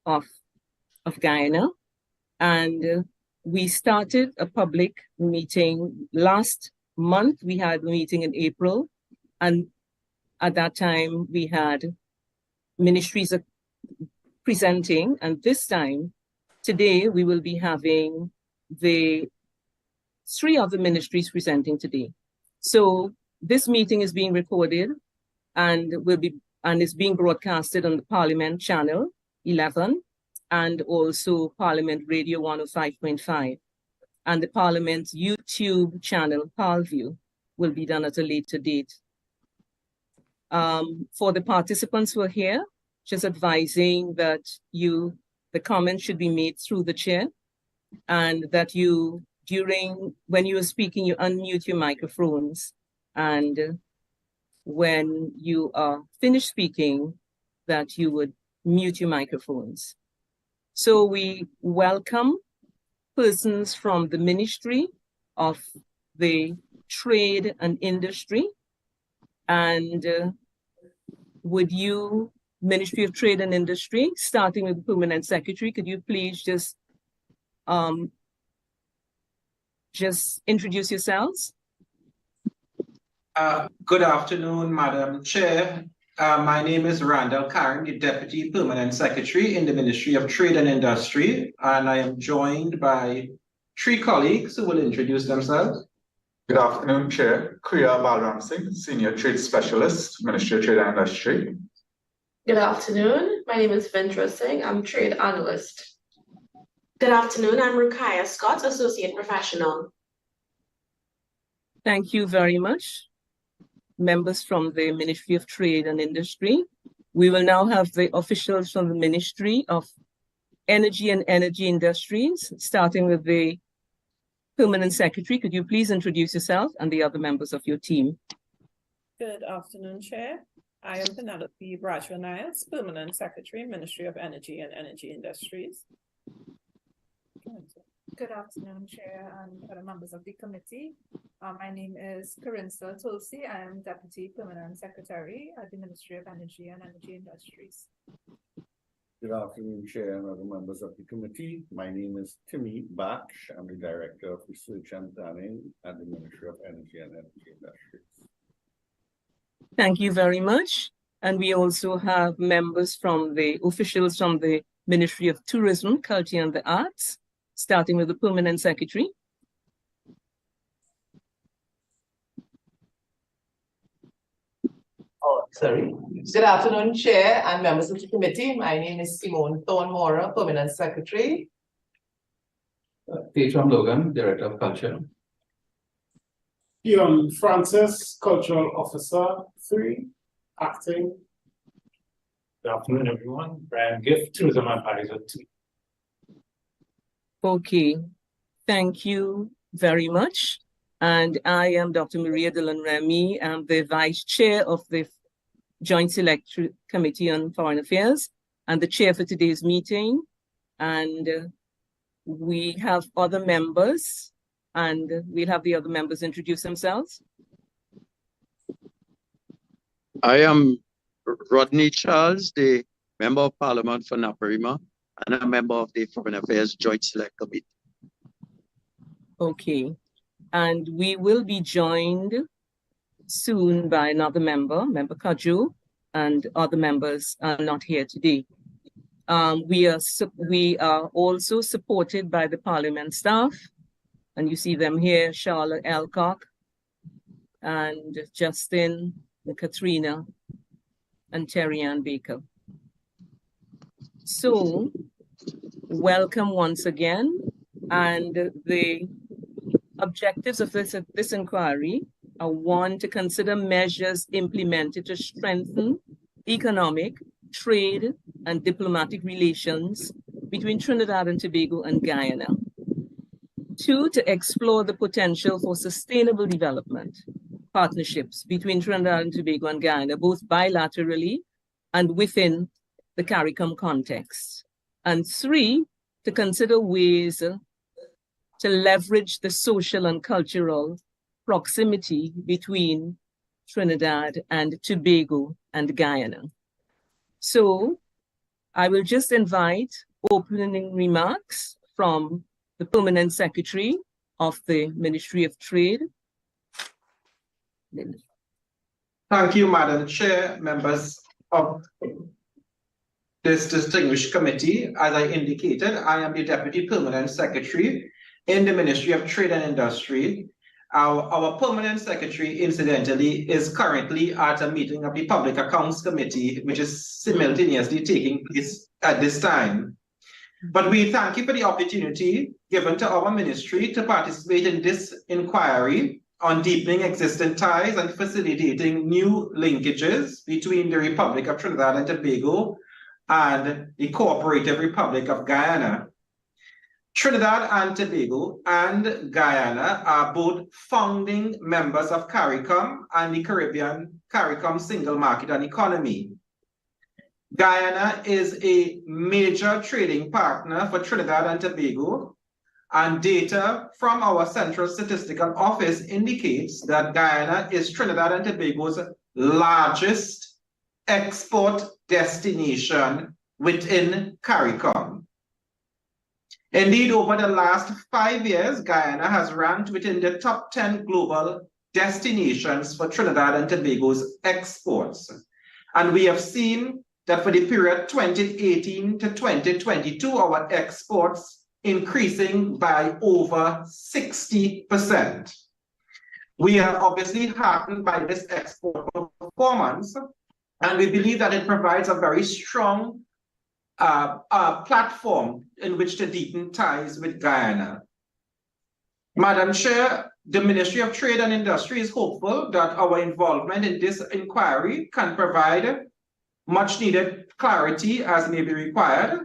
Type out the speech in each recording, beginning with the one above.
of Guyana. And we started a public meeting last month. We had a meeting in April, and at that time we had ministries presenting, and this time, today, we will be having the 3 other ministries presenting today. So this meeting is being recorded and is being broadcasted on the Parliament Channel 11 and also Parliament Radio 105.5. And the Parliament's YouTube channel, ParlView, will be done at a later date. For the participants who are here, just advising that the comments should be made through the chair, and that when you are speaking, you unmute your microphones, and when you are finished speaking, that you would mute your microphones. So we welcome persons from the Ministry of the Trade and Industry, and would you, Ministry of Trade and Industry, starting with the Permanent Secretary, could you please just introduce yourselves? Good afternoon, Madam Chair. My name is Randall Karen, the Deputy Permanent Secretary in the Ministry of Trade and Industry, and I am joined by 3 colleagues who will introduce themselves. Good afternoon, Chair. Kriya Balram Singh, Senior Trade Specialist, Ministry of Trade and Industry. Good afternoon. My name is Ventura Singh. I'm Trade Analyst. Good afternoon. I'm Rukaya Scott, Associate Professional. Thank you very much, members from the Ministry of Trade and Industry. We will now have the officials from the Ministry of Energy and Energy Industries, starting with the Permanent Secretary. Could you please introduce yourself and the other members of your team? Good afternoon, Chair. I am Penelope Brajwa-Niles, Permanent Secretary, Ministry of Energy and Energy Industries. Good afternoon, Chair and other members of the committee. My name is Karinsa Tulsi. I am Deputy Permanent Secretary at the Ministry of Energy and Energy Industries. Good afternoon, Chair and other members of the committee. My name is Timmy Baksh. I'm the Director of Research and Planning at the Ministry of Energy and Energy Industries. Thank you very much. And we also have members from the officials from the Ministry of Tourism, Culture and the Arts, starting with the Permanent Secretary. Oh, sorry. Good afternoon, Chair and members of the committee. My name is Simone Thorne-Mora, Permanent Secretary. Petram Logan, Director of Culture. Ian Francis, Cultural Officer 3, Acting. Good afternoon, everyone. Brian Gift, Tourism Advisor 2. Okay, thank you very much. And I am Dr. Maria Dillon Remy. I'm the Vice Chair of the Joint Select Committee on Foreign Affairs and the chair for today's meeting. And we have other members, and we'll have the other members introduce themselves. I am Rodney Charles, the Member of Parliament for Naparima and a member of the Foreign Affairs Joint Select Committee. Okay, and we will be joined soon by another member, Member Kaju, and other members are not here today. We are also supported by the Parliament staff, and you see them here, Charlotte Elcock, and Justin, and Katrina, and Terry Ann Baker. So, welcome once again, and the objectives of this inquiry are: 1, to consider measures implemented to strengthen economic, trade, and diplomatic relations between Trinidad and Tobago and Guyana. 2, to explore the potential for sustainable development partnerships between Trinidad and Tobago and Guyana, both bilaterally and within the CARICOM context. And 3, to consider ways to leverage the social and cultural proximity between Trinidad and Tobago and Guyana. So I will just invite opening remarks from the Permanent Secretary of the Ministry of Trade. Thank you, Madam Chair, members of this distinguished committee. As I indicated, I am the Deputy Permanent Secretary in the Ministry of Trade and Industry. Our Permanent Secretary, incidentally, is currently at a meeting of the Public Accounts Committee, which is simultaneously taking place at this time. But we thank you for the opportunity given to our ministry to participate in this inquiry on deepening existing ties and facilitating new linkages between the Republic of Trinidad and Tobago and the Cooperative Republic of Guyana. Trinidad and Tobago and Guyana are both founding members of CARICOM and the Caribbean CARICOM Single Market and Economy. Guyana is a major trading partner for Trinidad and Tobago, and data from our Central Statistical Office indicates that Guyana is Trinidad and Tobago's largest export destination within CARICOM. Indeed, over the last 5 years, Guyana has ranked within the top 10 global destinations for Trinidad and Tobago's exports. And we have seen that for the period 2018 to 2022, our exports increasing by over 60%. We are obviously heartened by this export performance, and we believe that it provides a very strong platform in which to deepen ties with Guyana. Madam Chair, the Ministry of Trade and Industry is hopeful that our involvement in this inquiry can provide much needed clarity as may be required,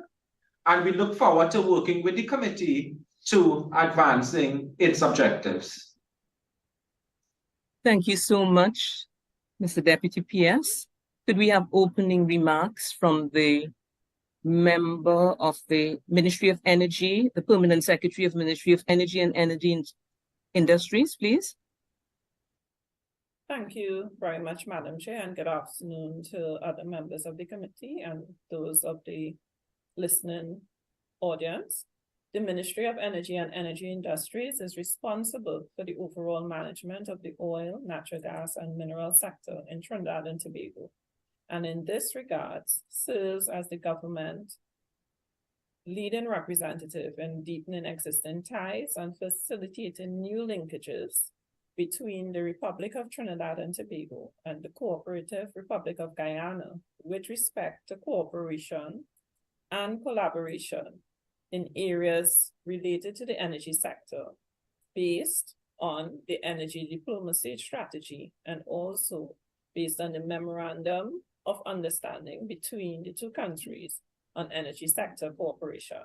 and we look forward to working with the committee to advancing its objectives. Thank you so much, Mr. Deputy PS. Could we have opening remarks from the member of the Ministry of Energy, the Permanent Secretary of Ministry of Energy and Energy Industries, please? Thank you very much, Madam Chair, and good afternoon to other members of the committee and those of the listening audience. The Ministry of Energy and Energy Industries is responsible for the overall management of the oil, natural gas, and mineral sector in Trinidad and Tobago, and in this regard serves as the government leading representative in deepening existing ties and facilitating new linkages between the Republic of Trinidad and Tobago and the Cooperative Republic of Guyana with respect to cooperation and collaboration in areas related to the energy sector based on the energy diplomacy strategy and also based on the memorandum of understanding between the two countries on energy sector cooperation.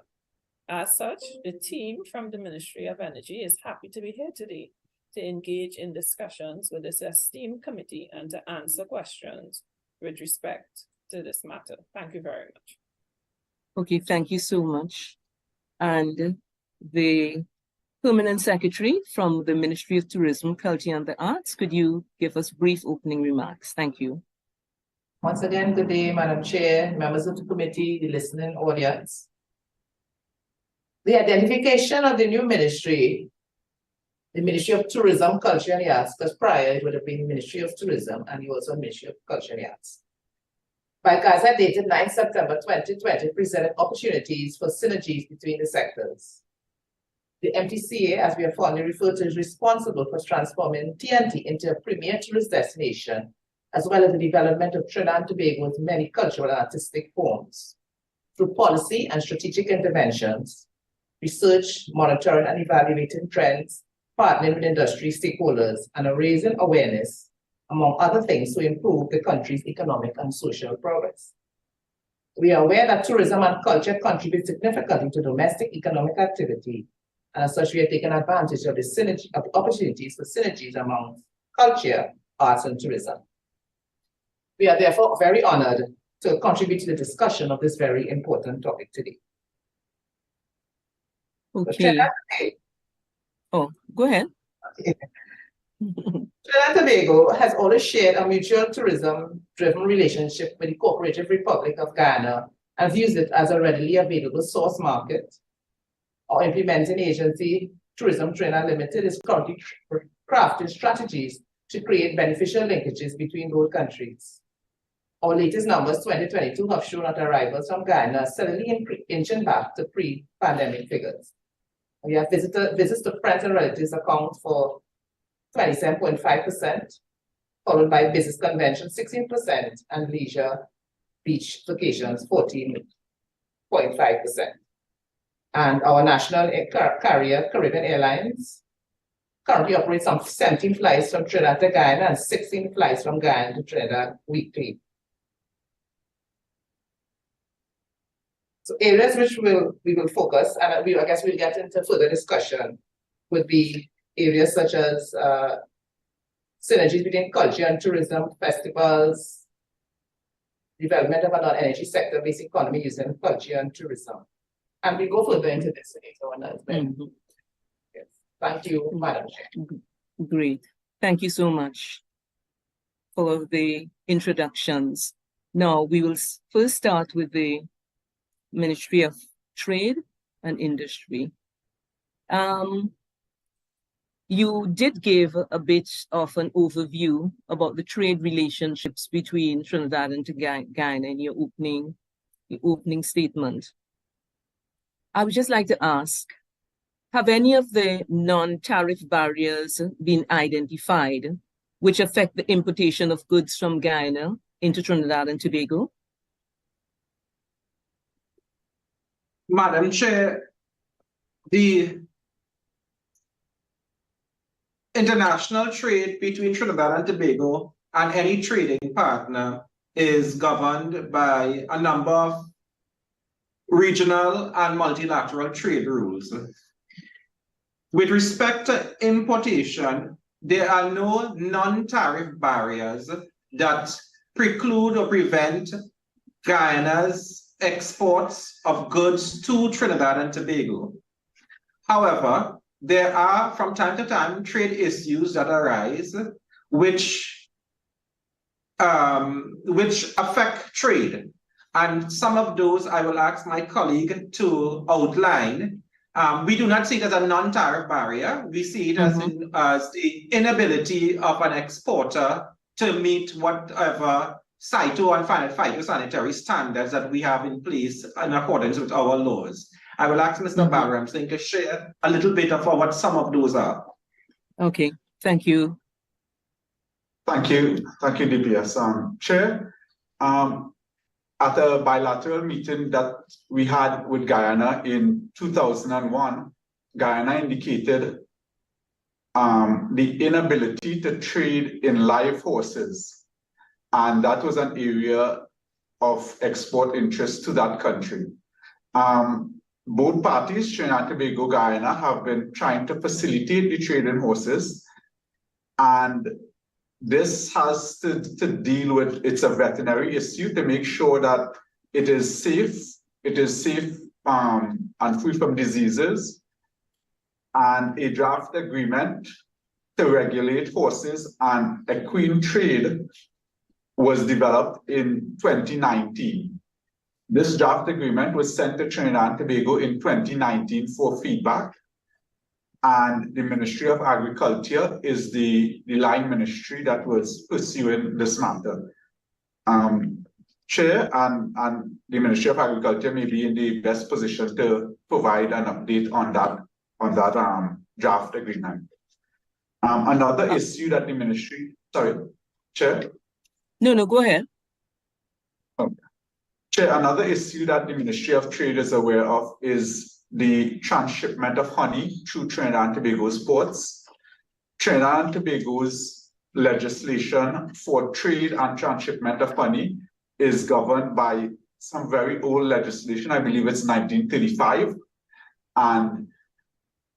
As such, the team from the Ministry of Energy is happy to be here today to engage in discussions with this esteemed committee and to answer questions with respect to this matter. Thank you very much. Okay, thank you so much. And the Permanent Secretary from the Ministry of Tourism, Culture and the Arts, could you give us brief opening remarks? Thank you. Once again, good day, Madam Chair, members of the committee, the listening audience. The identification of the new ministry, the Ministry of Tourism, Culture and the Arts, because prior it would have been Ministry of Tourism and you also Ministry of Culture and the Arts. By Gaza dated 9 September 2020 presented opportunities for synergies between the sectors. The MTCA, as we are fondly referred to, is responsible for transforming TNT into a premier tourist destination, as well as the development of Trinidad and Tobago's many cultural and artistic forms. Through policy and strategic interventions, research, monitoring and evaluating trends, partnering with industry stakeholders, and raising awareness, among other things, to improve the country's economic and social progress. We are aware that tourism and culture contribute significantly to domestic economic activity, and as such, we are taking advantage of the synergy of opportunities for synergies among culture, arts, and tourism. We are therefore very honored to contribute to the discussion of this very important topic today. Okay. Oh, go ahead. Okay. Trinidad and Tobago has always shared a mutual tourism-driven relationship with the Cooperative Republic of Guyana and views it as a readily available source market. Our implementing agency, Tourism Trinidad Limited, is currently crafting strategies to create beneficial linkages between both countries. Our latest numbers, 2022, have shown that arrivals from Guyana steadily inching back to pre-pandemic figures. We have visits to friends and relatives account for 27.5%, followed by business conventions 16%, and leisure beach vacations 14.5%. And our national carrier, Caribbean Airlines, currently operates some 17 flights from Trinidad to Guyana and 16 flights from Guyana to Trinidad weekly. So areas which we will focus, and I guess we'll get into further discussion, would be areas such as synergies between culture and tourism, festivals, development of a non-energy sector-based economy using culture and tourism. And we go further into this later on as well. Yes. Thank you, Madam Chair. Great. Thank you so much for the introductions. Now, we will first start with the Ministry of Trade and Industry. You did give a bit of an overview about the trade relationships between Trinidad and Guyana in your opening statement. I would just like to ask, have any of the non-tariff barriers been identified which affect the importation of goods from Guyana into Trinidad and Tobago? Madam Chair, the international trade between Trinidad and Tobago and any trading partner is governed by a number of regional and multilateral trade rules. With respect to importation, there are no non-tariff barriers that preclude or prevent Guyana's exports of goods to Trinidad and Tobago. However, there are from time to time trade issues that arise which affect trade. And some of those I will ask my colleague to outline. We do not see it as a non-tariff barrier. We see it as the inability of an exporter to meet whatever CITO and phytosanitary standards that we have in place in accordance with our laws. I will ask Mr. Balram Singh to share a little bit of what some of those are. Okay, thank you. Thank you, DPS. Chair, at a bilateral meeting that we had with Guyana in 2001, Guyana indicated the inability to trade in live horses. And that was an area of export interest to that country. Both parties, Trinidad and Tobago, Guyana, have been trying to facilitate the trade in horses. And this has to deal with, it's a veterinary issue to make sure that it is safe and free from diseases. And a draft agreement to regulate horses and equine trade was developed in 2019. This draft agreement was sent to Trinidad and Tobago in 2019 for feedback. And the Ministry of Agriculture is the line ministry that was pursuing this matter. Chair and the Ministry of Agriculture may be in the best position to provide an update on that draft agreement. Another issue that the ministry, sorry, Chair? No, go ahead. Okay. Chair, another issue that the Ministry of Trade is aware of is the transshipment of honey through Trinidad and Tobago's ports. Trinidad and Tobago's legislation for trade and transshipment of honey is governed by some very old legislation. I believe it's 1935. And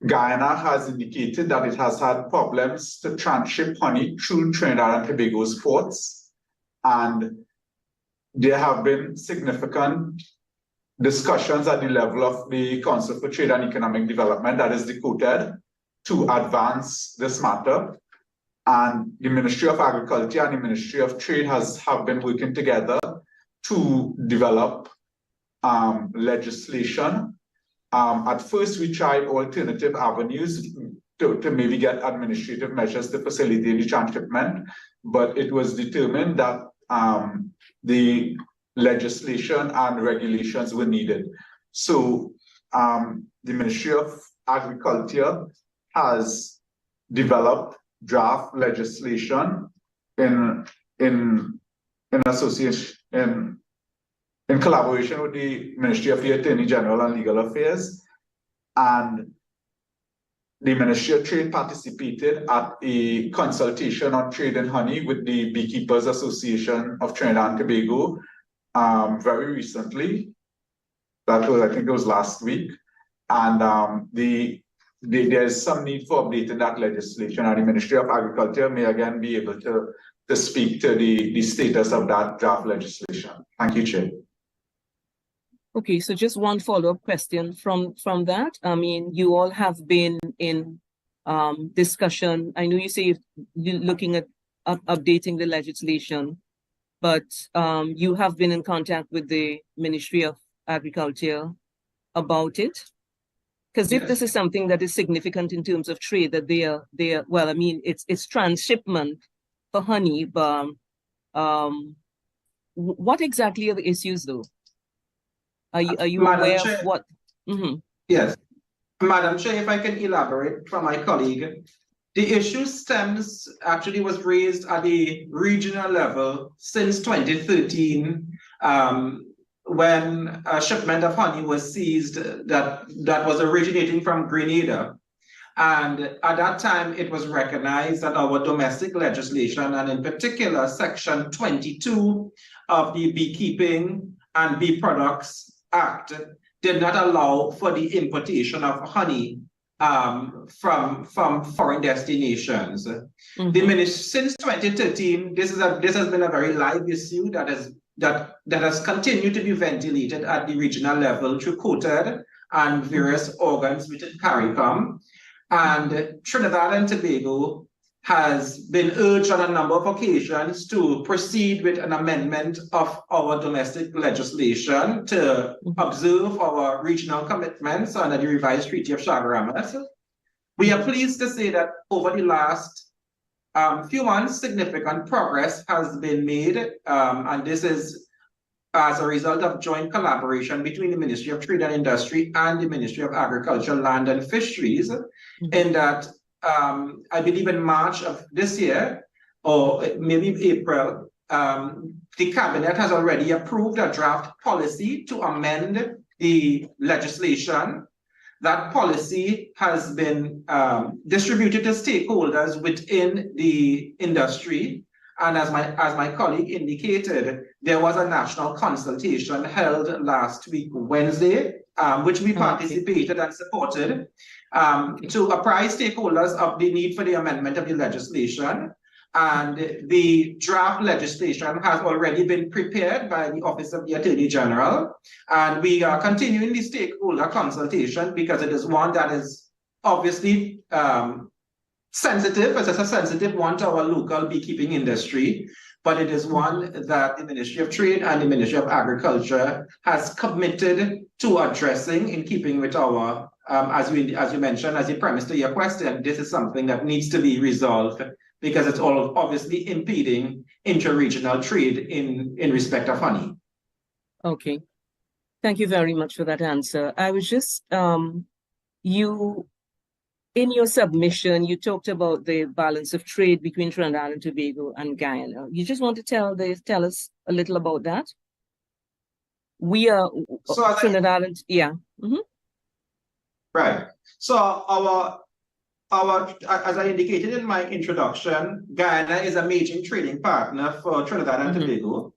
Guyana has indicated that it has had problems to transship honey through Trinidad and Tobago's ports. And there have been significant discussions at the level of the Council for Trade and Economic Development, that is the COTED, to advance this matter. And the Ministry of Agriculture and the Ministry of Trade have been working together to develop legislation. At first, we tried alternative avenues to maybe get administrative measures to facilitate the transshipment, but it was determined that the legislation and regulations were needed. So the Ministry of Agriculture has developed draft legislation in association in collaboration with the Ministry of the Attorney General and Legal Affairs, and the Ministry of Trade participated at a consultation on trade and honey with the Beekeepers Association of Trinidad and Tobago very recently. That was, I think it was last week. And there's some need for updating that legislation, and the Ministry of Agriculture may again be able to speak to the status of that draft legislation. Thank you, Chair. Okay, so just one follow-up question from that. I mean, you all have been in discussion. I know you say you're looking at updating the legislation, but you have been in contact with the Ministry of Agriculture about it? Because if this is something that is significant in terms of trade, that they are well, I mean, it's transshipment for honey, but what exactly are the issues though? Are you aware of what? Yes. Madam Chair, if I can elaborate from my colleague, the issue was raised at the regional level since 2013, when a shipment of honey was seized that was originating from Grenada. And at that time, it was recognized that our domestic legislation, and in particular, Section 22 of the Beekeeping and Bee Products Act, did not allow for the importation of honey from foreign destinations. Since 2013, this has been a very live issue that has continued to be ventilated at the regional level through quoted and various organs within CARICOM. And Trinidad and Tobago has been urged on a number of occasions to proceed with an amendment of our domestic legislation to observe our regional commitments under the revised Treaty of Chaguaramas. We are pleased to say that over the last few months, significant progress has been made, and this is as a result of joint collaboration between the Ministry of Trade and Industry and the Ministry of Agriculture, Land and Fisheries, in that I believe in March of this year, or maybe April, the Cabinet has already approved a draft policy to amend the legislation. That policy has been distributed to stakeholders within the industry. And as my colleague indicated, there was a national consultation held last week, Wednesday, which we participated and supported, to apprise stakeholders of the need for the amendment of the legislation. And the draft legislation has already been prepared by the Office of the Attorney General. And we are continuing the stakeholder consultation because it is one that is obviously sensitive. It's a sensitive one to our local beekeeping industry, but it is one that the Ministry of Trade and the Ministry of Agriculture has committed to addressing in keeping with our, as you mentioned, as a premise to your question, this is something that needs to be resolved because it's all obviously impeding inter-regional trade in respect of honey. Okay. Thank you very much for that answer. I was just, in your submission, you talked about the balance of trade between Trinidad and Tobago and Guyana. You just want to tell us a little about that? We are Trinidad and Right. So as I indicated in my introduction, Guyana is a major trading partner for Trinidad and Tobago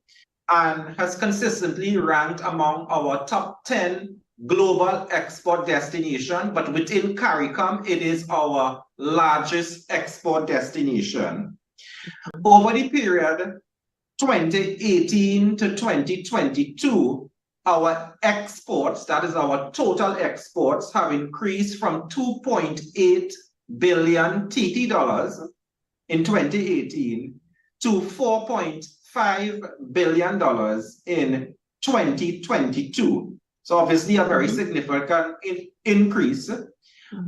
and has consistently ranked among our top 10 global export destination, but within CARICOM, it is our largest export destination. Over the period 2018 to 2022, our exports, that is our total exports, have increased from 2.8 billion TT dollars in 2018 to 4.5 billion dollars in 2022. So obviously a very significant increase.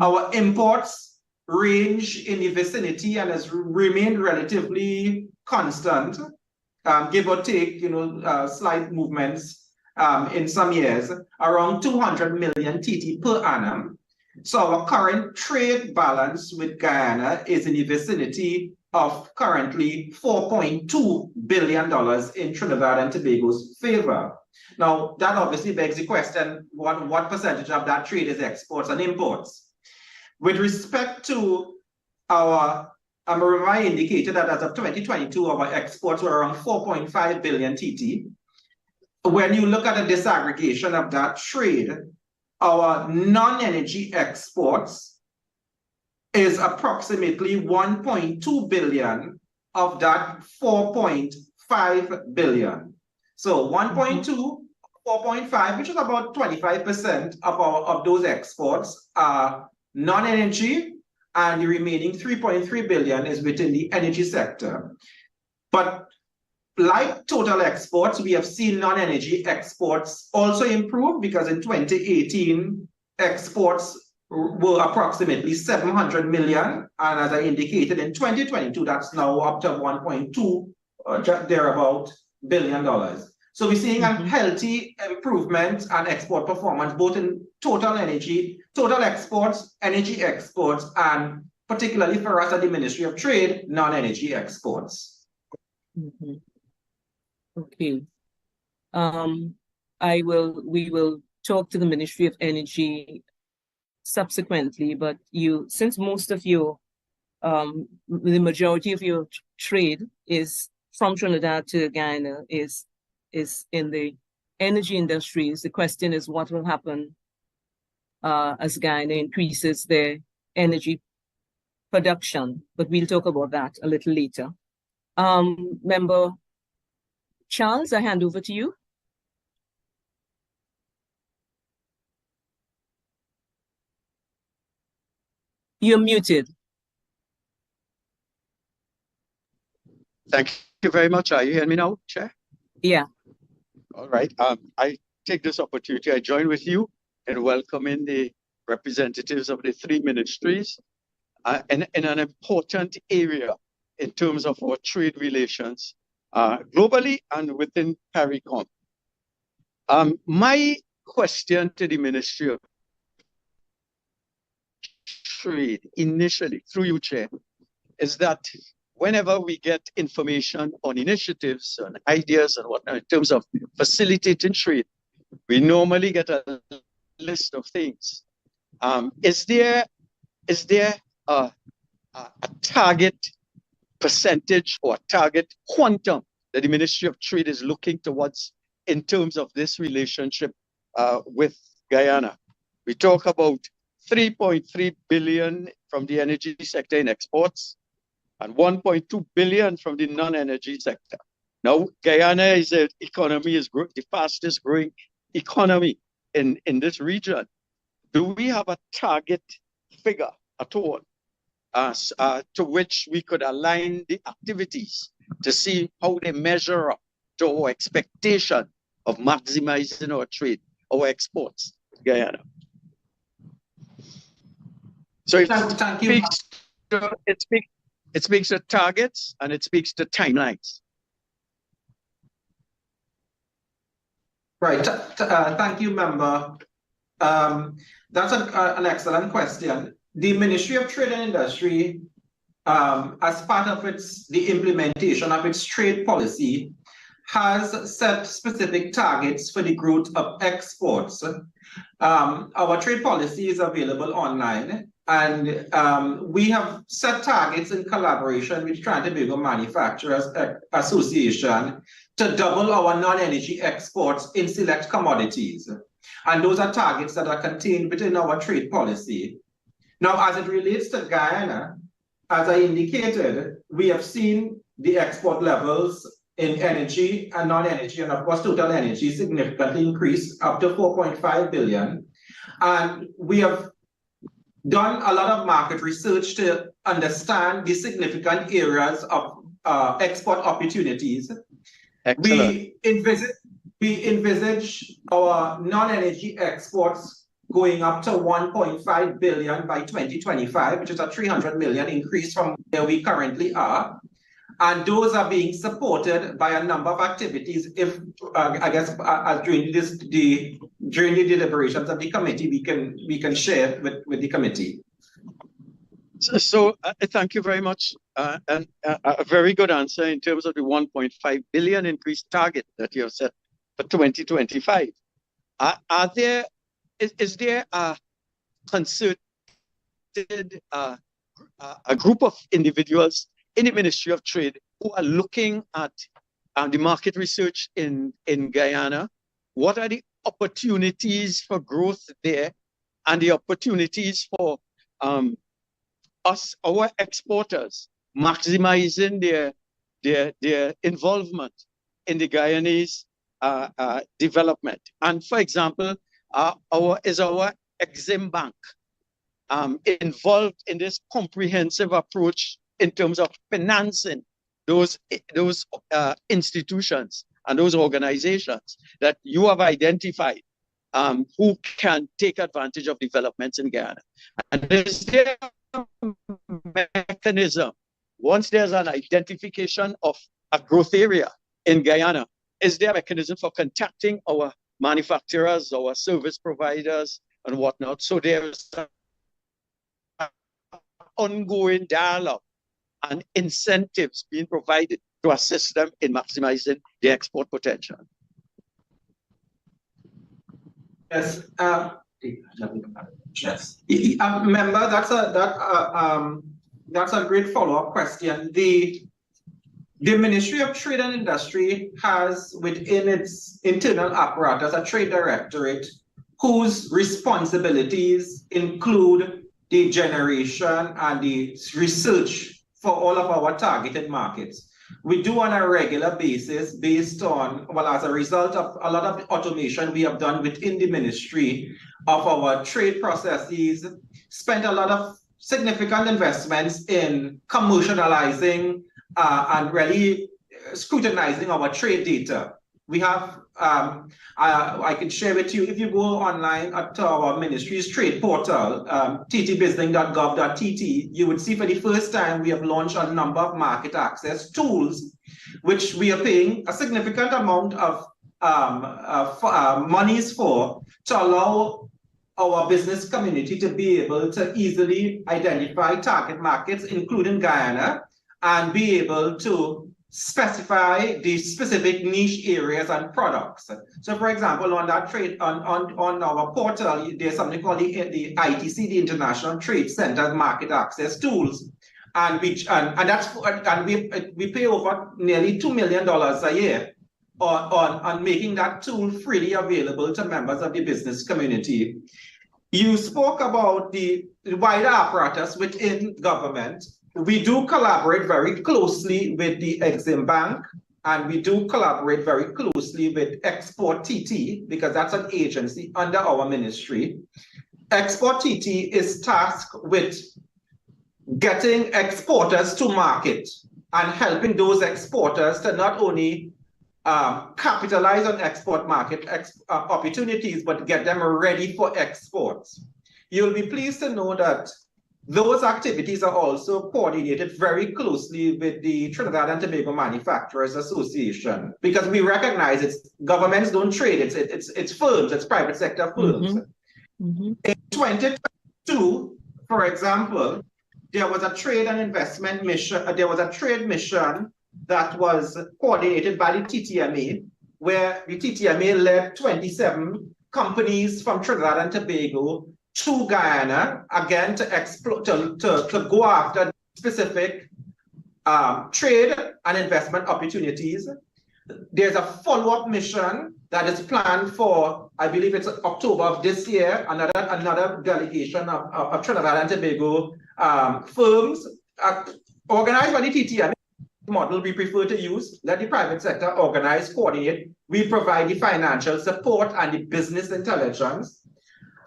Our imports range in the vicinity and has remained relatively constant, give or take, slight movements in some years, around 200 million TT per annum. So our current trade balance with Guyana is in the vicinity of currently $4.2 billion in Trinidad and Tobago's favor. Now, that obviously begs the question, what percentage of that trade is exports and imports? With respect to our, I indicated that as of 2022, our exports were around 4.5 billion TT. When you look at the disaggregation of that trade, our non-energy exports is approximately 1.2 billion of that 4.5 billion. So 1.2, 4.5, which is about 25% of those exports are non-energy, and the remaining 3.3 billion is within the energy sector. But like total exports, we have seen non-energy exports also improve, because in 2018, exports were approximately 700 million. And as I indicated, in 2022, that's now up to 1.2, thereabout, billion dollars. So we're seeing a healthy improvement and export performance, both in total energy, total exports, energy exports, and particularly for us at the Ministry of Trade, non-energy exports. Okay. We will talk to the Ministry of Energy subsequently, but since most of your, the majority of your trade is from Trinidad to Guyana is in the energy industries, the question is what will happen as Guyana increases their energy production, but we'll talk about that a little later. Member Charles, I hand over to you. You're muted. Thank you very much. Are you hearing me now, Chair? Yeah. All right. I take this opportunity, I join with you in welcoming the representatives of the three ministries in an important area in terms of our trade relations globally and within CARICOM. My question to the Ministry of Trade initially, through you, Chair, is that whenever we get information on initiatives and ideas and whatnot in terms of facilitating trade, we normally get a list of things. Is there a target percentage or a target quantum that the Ministry of Trade is looking towards in terms of this relationship with Guyana? We talk about 3.3 billion from the energy sector in exports and 1.2 billion from the non-energy sector. Now, Guyana is the fastest growing economy in this region. Do we have a target figure at all to which we could align the activities to see how they measure up to our expectation of maximizing our trade, our exports to Guyana? So it speaks to targets and it speaks to timelines. Right. Thank you, Member. That's an excellent question. The Ministry of Trade and Industry, as part of the implementation of its trade policy, has set specific targets for the growth of exports. Our trade policy is available online, and we have set targets in collaboration with Trinidad and Tobago Manufacturers Association to double our non-energy exports in select commodities. And those are targets that are contained within our trade policy. Now, as it relates to Guyana, as I indicated, we have seen the export levels in energy and non-energy, and of course total energy, significantly increase up to 4.5 billion. And we have done a lot of market research to understand the significant areas of export opportunities. Excellent. we envisage our non-energy exports going up to 1.5 billion by 2025, which is a 300 million increase from where we currently are. And those are being supported by a number of activities. If I guess during the deliberations of the committee, we can share with the committee. So thank you very much, and a very good answer in terms of the 1.5 billion increase target that you have set for 2025. Is there a concerted a group of individuals in the Ministry of Trade who are looking at the market research in Guyana? What are the opportunities for growth there and the opportunities for our exporters maximizing their involvement in the Guyanese development? And for example, our Exim Bank involved in this comprehensive approach in terms of financing those institutions and those organizations that you have identified who can take advantage of developments in Guyana? And is there a mechanism, once there's an identification of a growth area in Guyana, is there a mechanism for contacting our manufacturers, our service providers, and whatnot? So there's an ongoing dialogue and incentives being provided to assist them in maximizing their export potential. Yes. Yes. Member, that's a great follow-up question. The Ministry of Trade and Industry has within its internal apparatus a trade directorate whose responsibilities include the generation and the research for all of our targeted markets. We do on a regular basis based on, well, as a result of a lot of the automation we have done within the ministry of our trade processes, spent a lot of significant investments in commercializing and really scrutinizing our trade data. We have, I can share with you, if you go online to our ministry's trade portal, ttbusiness.gov.tt, you would see for the first time we have launched a number of market access tools, which we are paying a significant amount of monies for, to allow our business community to be able to easily identify target markets, including Guyana, and be able to specify the specific niche areas and products. So for example, on that trade, on our portal, there's something called the ITC, the International Trade Center Market Access Tools. And we pay over nearly $2 million a year on making that tool freely available to members of the business community. You spoke about the wider apparatus within government. We do collaborate very closely with the Exim Bank, and we do collaborate very closely with Export TT, because that's an agency under our ministry. Export TT is tasked with getting exporters to market and helping those exporters to not only capitalize on export market opportunities, but get them ready for exports. You'll be pleased to know that those activities are also coordinated very closely with the Trinidad and Tobago Manufacturers Association, because we recognize governments don't trade, it's firms, it's private sector firms. In 2022, for example, there was a trade and investment mission, there was a trade mission that was coordinated by the TTMA, where the TTMA led 27 companies from Trinidad and Tobago to Guyana, again, to go after specific trade and investment opportunities. There's a follow-up mission that is planned for, I believe it's October of this year, another delegation of Trinidad and Tobago firms organized by the TTMA model we prefer to use. Let the private sector organize, coordinate. We provide the financial support and the business intelligence.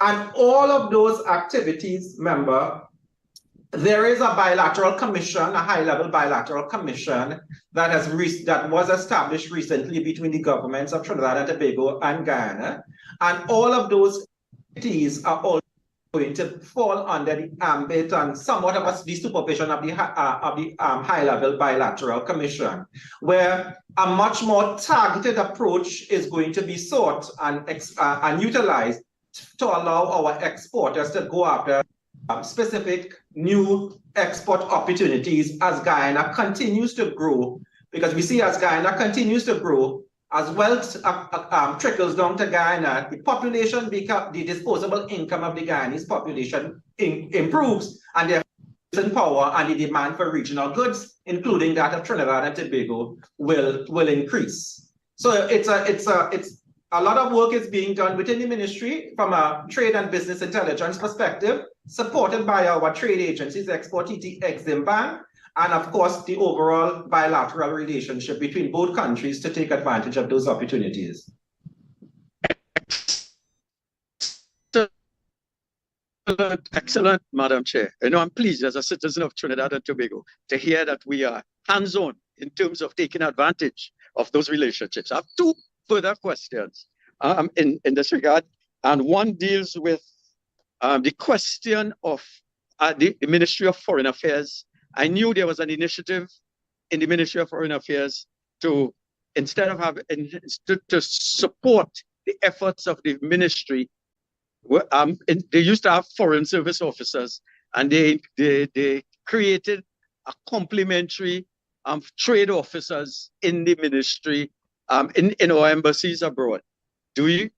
And all of those activities, member, there is a bilateral commission, a high-level bilateral commission that was established recently between the governments of Trinidad and Tobago and Guyana, and all of those entities are all going to fall under the ambit and somewhat of the supervision of the high-level bilateral commission, where a much more targeted approach is going to be sought and utilized to allow our exporters to go after specific new export opportunities as Guyana continues to grow, because we see as Guyana continues to grow, as wealth trickles down to Guyana, the population, the disposable income of the Guyanese population improves, and their power and the demand for regional goods, including that of Trinidad and Tobago, will increase. So it's a lot of work is being done within the ministry from a trade and business intelligence perspective, supported by our trade agencies, Export TT, Exim Bank, and of course, the overall bilateral relationship between both countries to take advantage of those opportunities. Excellent, Madam Chair. I'm pleased as a citizen of Trinidad and Tobago to hear that we are hands-on in terms of taking advantage of those relationships. I have two further questions in this regard, and one deals with the question of the Ministry of Foreign Affairs. I knew there was an initiative in the Ministry of Foreign Affairs to, instead of having to support the efforts of the ministry. They used to have foreign service officers, and they created a complementary trade officers in the ministry, in our embassies abroad. Are you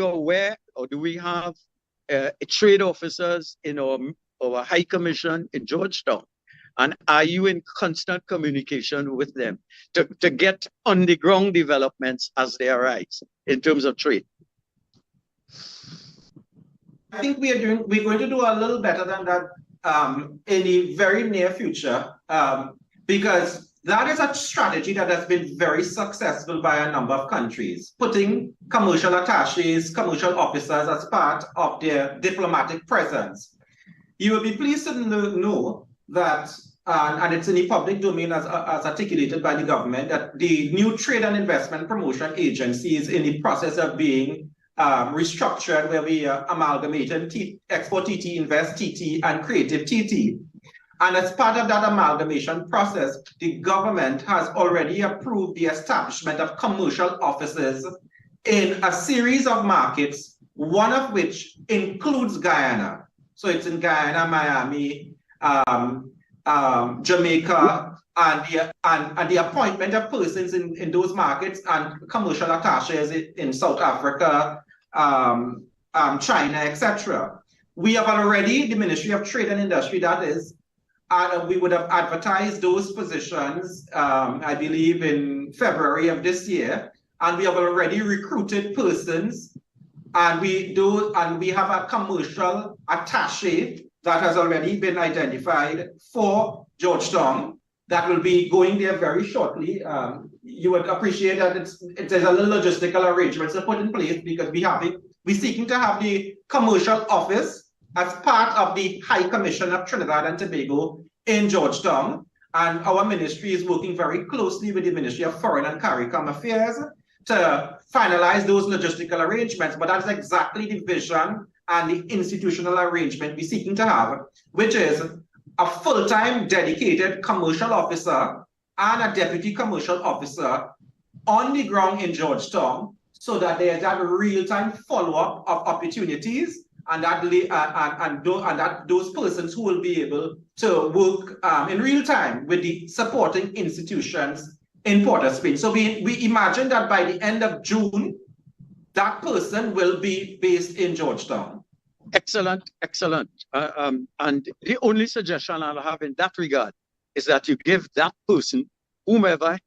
aware, or do we have trade officers in our High Commission in Georgetown? And are you in constant communication with them to get on the ground developments as they arise in terms of trade? I think we're going to do a little better than that in the very near future, because that is a strategy that has been very successful by a number of countries, putting commercial attaches, commercial officers as part of their diplomatic presence. You will be pleased to know that, and it's in the public domain as articulated by the government, that the new Trade and Investment Promotion Agency is in the process of being restructured, where we amalgamated Export TT, Invest TT, and Creative TT. And as part of that amalgamation process, the government has already approved the establishment of commercial offices in a series of markets, one of which includes Guyana. So it's in Guyana, Miami, Jamaica, and the appointment of persons in those markets and commercial attaches in South Africa, China, etc. We have already, the Ministry of Trade and Industry, that is, we would have advertised those positions, I believe, in February of this year, and we have already recruited persons, and we have a commercial attaché that has already been identified for Georgetown that will be going there very shortly. You would appreciate that there's a little logistical arrangements to put in place, because we're seeking to have the commercial office as part of the High Commission of Trinidad and Tobago in Georgetown. And our ministry is working very closely with the Ministry of Foreign and CARICOM Affairs to finalize those logistical arrangements. But that's exactly the vision and the institutional arrangement we're seeking to have, which is a full-time dedicated commercial officer and a deputy commercial officer on the ground in Georgetown, so that there's that real-time follow-up of opportunities, and that those persons who will be able to work in real time with the supporting institutions in Port-au-Prince. So we imagine that by the end of June, that person will be based in Georgetown. Excellent, excellent. And the only suggestion I'll have in that regard is that you give that person, whoever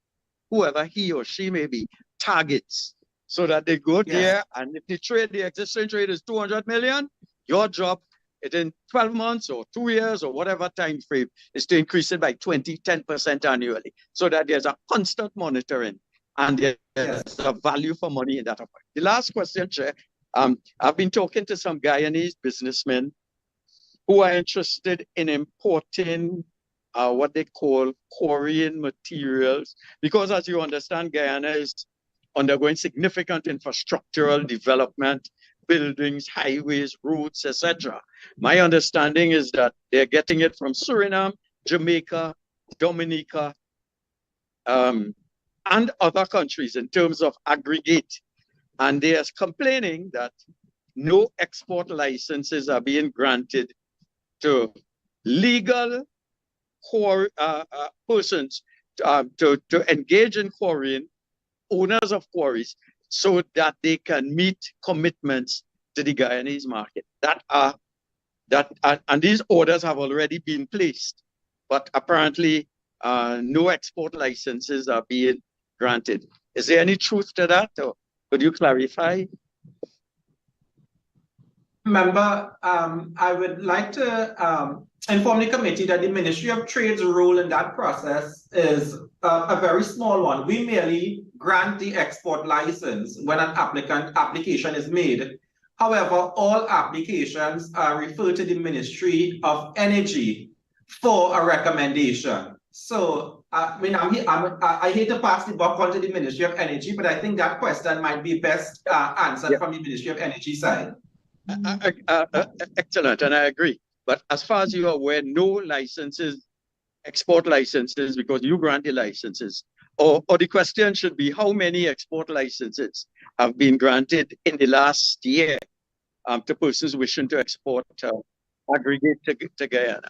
he or she may be, targets, so that they go there, and if the existing trade is 200 million, your job within 12 months or 2 years or whatever time frame is to increase it by 10% annually, so that there's a constant monitoring and there's a value for money in that. The last question, Chair. I've been talking to some Guyanese businessmen who are interested in importing what they call quarrying materials, because as you understand, Guyana is undergoing significant infrastructural development, buildings, highways, roads, etc. My understanding is that they're getting it from Suriname, Jamaica, Dominica, and other countries in terms of aggregate. And they are complaining that no export licenses are being granted to legal persons to engage in quarrying, owners of quarries, so that they can meet commitments to the Guyanese market. And these orders have already been placed, but apparently no export licenses are being granted. Is there any truth to that, or could you clarify? Member, I would like to inform the committee that the Ministry of Trade's role in that process is a very small one. We merely grant the export license when an application is made. However, all applications are referred to the Ministry of Energy for a recommendation. So, I mean, I hate to pass the buck on to the Ministry of Energy, but I think that question might be best answered from the Ministry of Energy side. Excellent, and I agree. But as far as you are aware, no licenses, export licenses, because you grant the licenses. Or the question should be, how many export licenses have been granted in the last year to persons wishing to export aggregate to Guyana?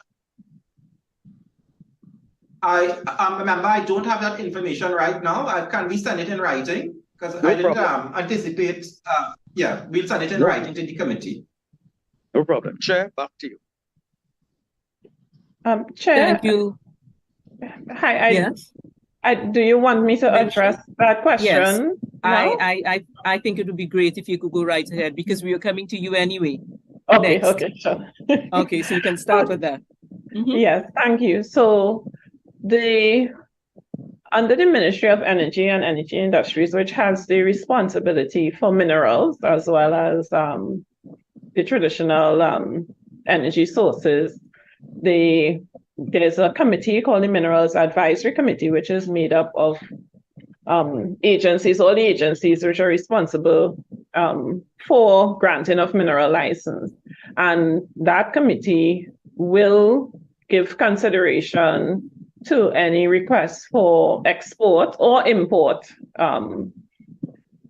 Remember, I don't have that information right now. Can we send it in writing? Because I didn't anticipate. Yeah, we'll send it in writing to the committee. No problem. Chair, back to you. Chair. Thank you. Hi. Yes. Do you want me to address that question? Yes. No? I think it would be great if you could go right ahead, because we are coming to you anyway. Okay, next. okay, sure. Okay, so you can start with that. Yes, thank you. So under the Ministry of Energy and Energy Industries, which has the responsibility for minerals as well as the traditional energy sources, there's a committee called the Minerals Advisory Committee, which is made up of agencies, all the agencies which are responsible for granting of mineral license. And that committee will give consideration to any requests for export or import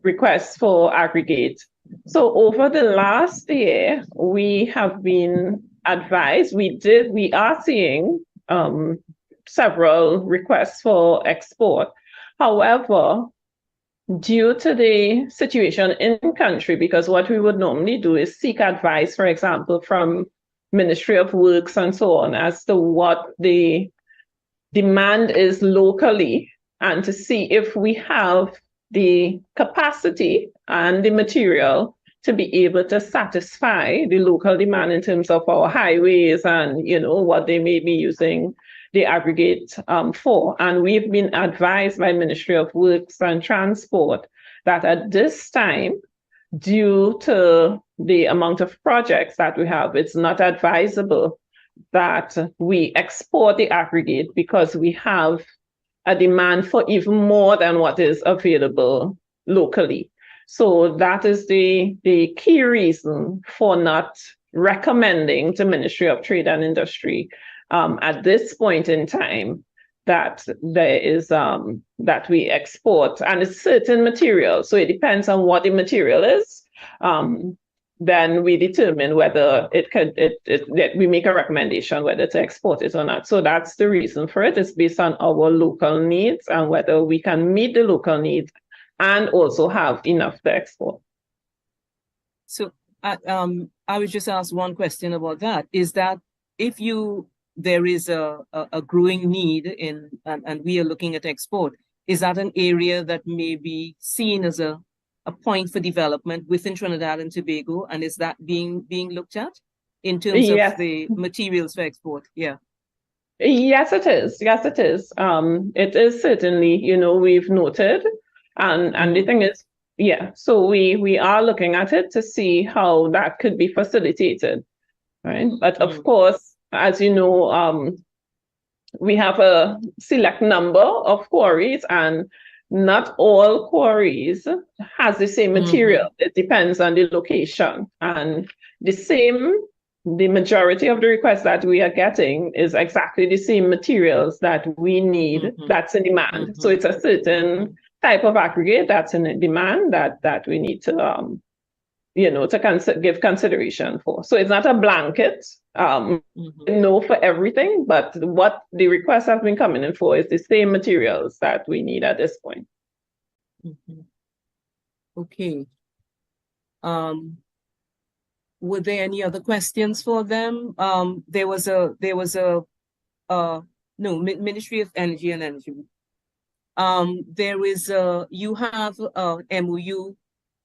requests for aggregate. So over the last year, we have been advised, we are seeing several requests for export. However, due to the situation in country, because what we would normally do is seek advice, for example, from Ministry of Works and so on, as to what the demand is locally, and to see if we have the capacity and the material to be able to satisfy the local demand in terms of our highways and, you know, what they may be using the aggregate for. And we've been advised by Ministry of Works and Transport that at this time, due to the amount of projects that we have, it's not advisable that we export the aggregate, because we have a demand for even more than what is available locally. So that is the key reason for not recommending to Ministry of Trade and Industry at this point in time that there is that we export, and it's certain materials. So it depends on what the material is. Then we determine whether we make a recommendation whether to export it or not. So that's the reason for it. It's based on our local needs and whether we can meet the local needs and also have enough to export. So I would just ask one question about that. Is that if there is a growing need and we are looking at export, is that an area that may be seen as a point for development within Trinidad and Tobago, and is that being looked at in terms of the materials for export? Yeah. Yes, it is. Yes, it is. It is certainly, you know, we've noted, and the thing is, yeah, so we are looking at it to see how that could be facilitated. right? But of course, as you know, we have a select number of quarries, and not all quarries has the same material. It depends on the location, and the majority of the requests that we are getting is exactly the same materials that we need, that's in demand. So it's a certain type of aggregate that's in demand that we need to to give consideration for. So it's not a blanket no for everything, but what the requests have been coming in for is the same materials that we need at this point. Okay. Were there any other questions for them? Ministry of Energy and Energy. You have a MOU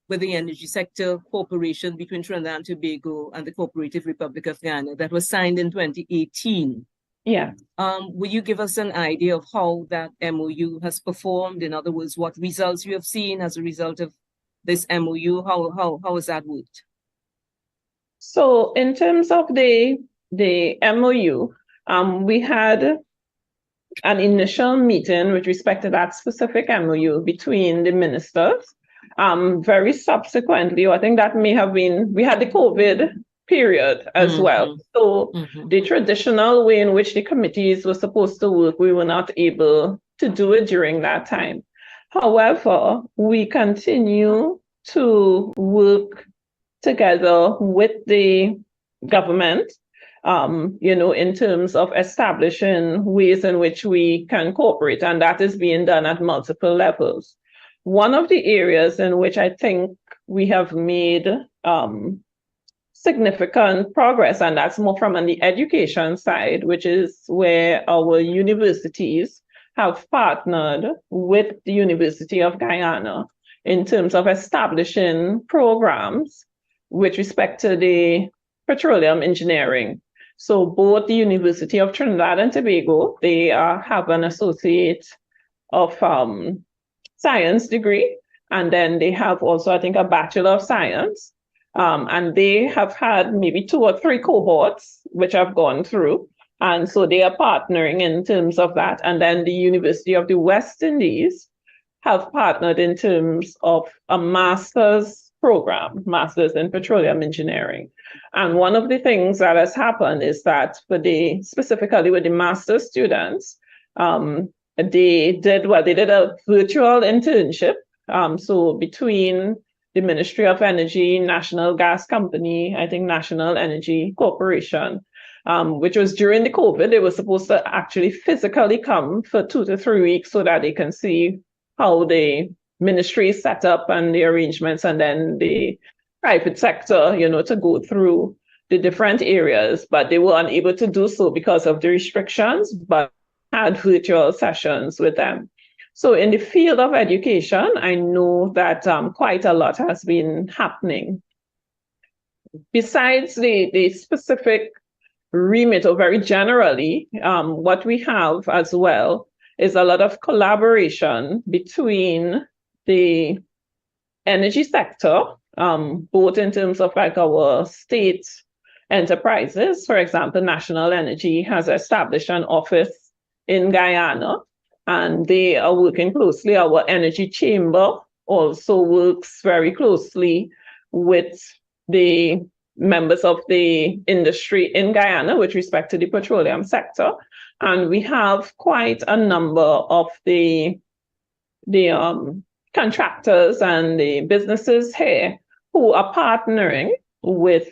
with the energy sector cooperation between Trinidad and Tobago and the Cooperative Republic of Guyana that was signed in 2018. Yeah. Will you give us an idea of how that MOU has performed? In other words, what results you have seen as a result of this MOU? How has that worked? So in terms of the MOU, we had an initial meeting with respect to that specific MOU between the ministers. Very subsequently, I think that may have been, we had the COVID period as well. So the traditional way in which the committees were supposed to work, we were not able to do it during that time. However, we continue to work together with the government, in terms of establishing ways in which we can cooperate, and that is being done at multiple levels. One of the areas in which I think we have made significant progress, and that's more from on the education side, which is where our universities have partnered with the University of Guyana in terms of establishing programs with respect to the petroleum engineering. So both the University of Trinidad and Tobago, they have an Associate of Science degree, and then they have also, I think, a Bachelor of Science. And they have had maybe 2 or 3 cohorts which have gone through. And so they are partnering in terms of that. And then the University of the West Indies have partnered in terms of a master's program, Masters in Petroleum Engineering. And one of the things that has happened is that specifically with the master's students, they did a virtual internship. So between the Ministry of Energy, National Gas Company, I think National Energy Corporation, which was during the COVID, they were supposed to actually physically come for 2 to 3 weeks so that they can see how the ministry is set up and the arrangements, and then the private sector, to go through the different areas. But they were unable to do so because of the restrictions, but had virtual sessions with them. So in the field of education, I know that quite a lot has been happening. Besides the specific remit, or very generally, what we have as well is a lot of collaboration between the energy sector, both in terms of like our state enterprises. For example, National Energy has established an office in Guyana, and they are working closely. Our energy chamber also works very closely with the members of the industry in Guyana with respect to the petroleum sector. And we have quite a number of the contractors and the businesses here who are partnering with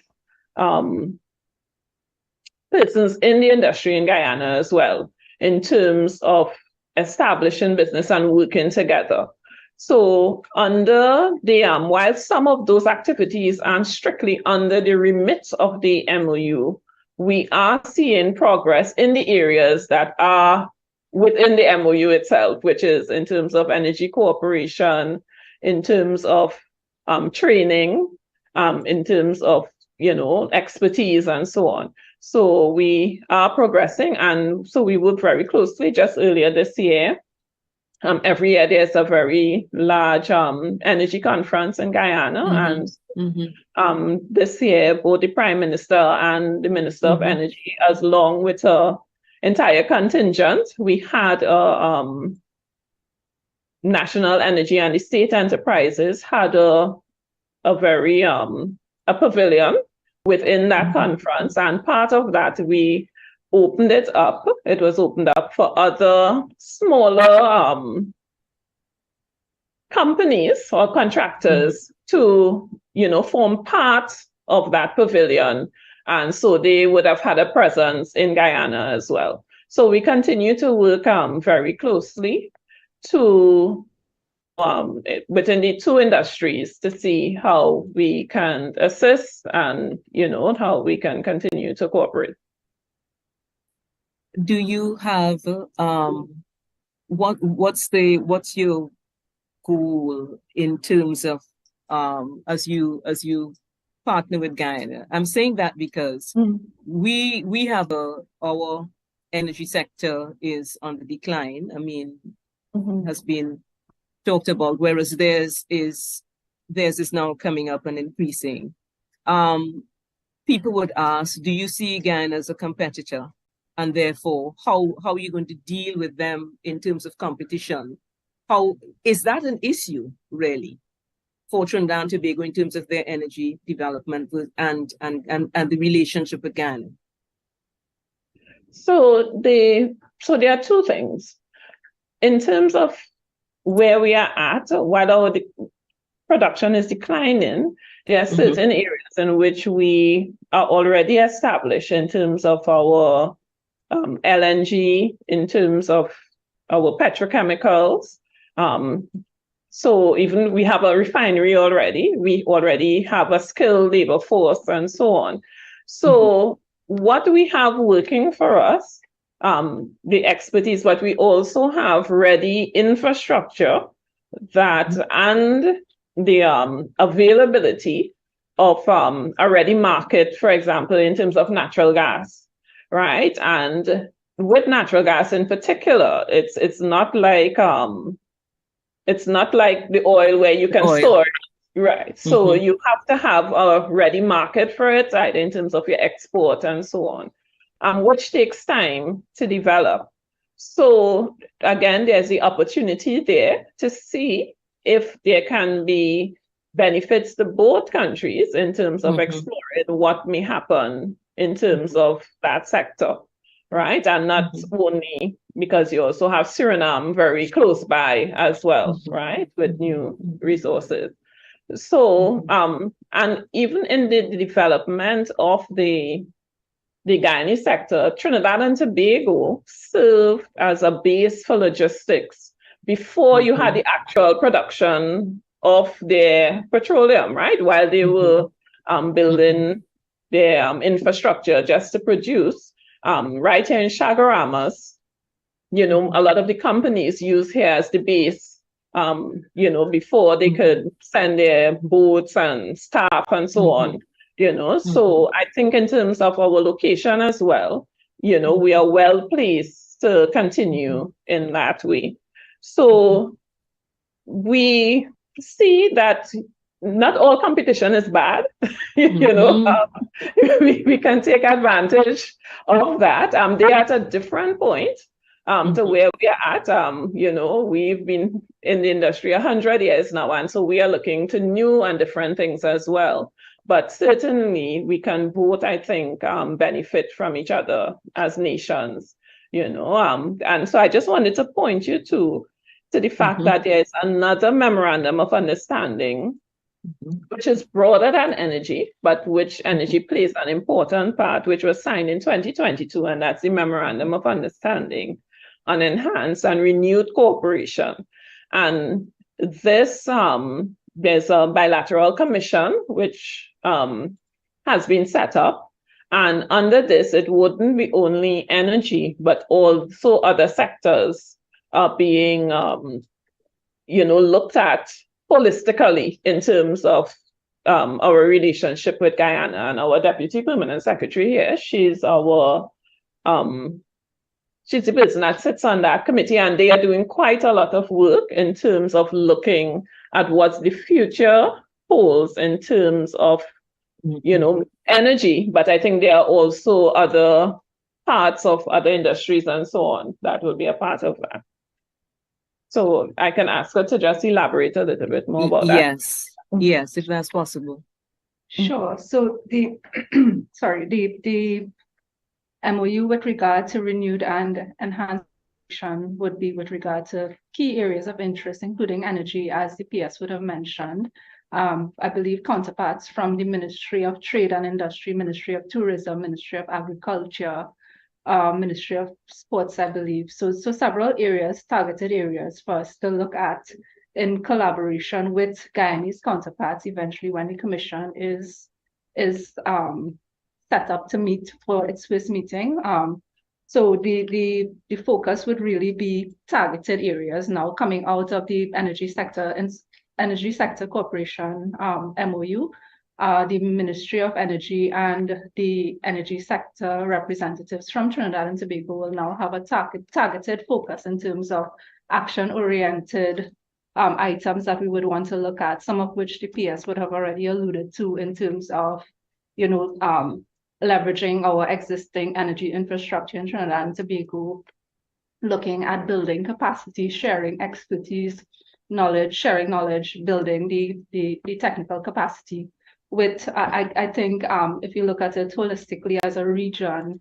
persons in the industry in Guyana as well, in terms of establishing business and working together. So under the while some of those activities aren't strictly under the remit of the MOU, we are seeing progress in the areas that are within the MOU itself, which is in terms of energy cooperation, in terms of training, in terms of expertise and so on. So we are progressing, and so we worked very closely just earlier this year every year there's a very large energy conference in Guyana, and this year both the Prime Minister and the Minister of Energy, as long with an entire contingent, we had a national energy and the state enterprises had a very a pavilion within that conference, and part of that we opened it up. It was opened up for other smaller companies or contractors to, form part of that pavilion. And so they would have had a presence in Guyana as well. So we continue to work very closely to within the two industries to see how we can assist and, how we can continue to cooperate. Do you have what's your goal in terms of as you partner with Guyana? I'm saying that because we have our energy sector is on the decline. I mean, has been talked about, whereas theirs is now coming up and increasing. People would ask, do you see Guyana as a competitor? And therefore, how are you going to deal with them in terms of competition? How is that an issue really for Trinidad and Tobago in terms of their energy development and the relationship with Guyana? So there are two things. In terms of where we are at, while our production is declining, there are certain areas in which we are already established in terms of our LNG, in terms of our petrochemicals. So even we have a refinery already, we already have a skilled labor force and so on. So what we have working for us, the expertise, but we also have ready infrastructure that and the availability of a ready market, for example, in terms of natural gas, right? And with natural gas in particular, it's not like the oil where you can store it, right? So you have to have a ready market for it, right, in terms of your export and so on, which takes time to develop. So again, there's the opportunity there to see if there can be benefits to both countries in terms of exploring what may happen in terms of that sector, right? And not only because you also have Suriname very close by as well, right, with new resources. So, and even in the development of the Guyanese sector, Trinidad and Tobago served as a base for logistics before you had the actual production of their petroleum, right? While they were building their infrastructure just to produce, right here in Chagaramas, a lot of the companies use here as the base, before they could send their boats and staff and so on, So I think in terms of our location as well, we are well placed to continue in that way. So we see that not all competition is bad, we can take advantage of that. They're at a different point to where we are at. We've been in the industry 100 years now, and so we are looking to new and different things as well. But certainly we can both, I think, benefit from each other as nations, and so I just wanted to point you to the fact that there is another memorandum of understanding, which is broader than energy, but which energy plays an important part, which was signed in 2022, and that's the Memorandum of Understanding on Enhanced and Renewed Cooperation. And this, there's a bilateral commission which has been set up, and under this, it wouldn't be only energy, but also other sectors are being, looked at holistically in terms of our relationship with Guyana. And our Deputy Permanent Secretary here, she's she's the person that sits on that committee, and they are doing quite a lot of work in terms of looking at what the future holds in terms of, you know, energy. But I think there are also other parts of other industries and so on that will be a part of that. So I can ask her to just elaborate a little bit more about that. Yes, yes, if that's possible. Sure. So the sorry, the MOU with regard to renewed and enhanced would be with regard to key areas of interest, including energy, as the PS would have mentioned. I believe counterparts from the Ministry of Trade and Industry, Ministry of Tourism, Ministry of Agriculture, Ministry of Sports, I believe. So several areas, targeted areas for us to look at in collaboration with Guyanese counterparts eventually when the commission is set up to meet for its first meeting. So the focus would really be targeted areas now coming out of the Energy Sector Corporation MOU. The Ministry of Energy and the energy sector representatives from Trinidad and Tobago will now have a targeted focus in terms of action-oriented items that we would want to look at, some of which the PS would have already alluded to in terms of, you know, leveraging our existing energy infrastructure in Trinidad and Tobago, looking at building capacity, sharing expertise, sharing knowledge, building the technical capacity. With, I think, if you look at it holistically as a region,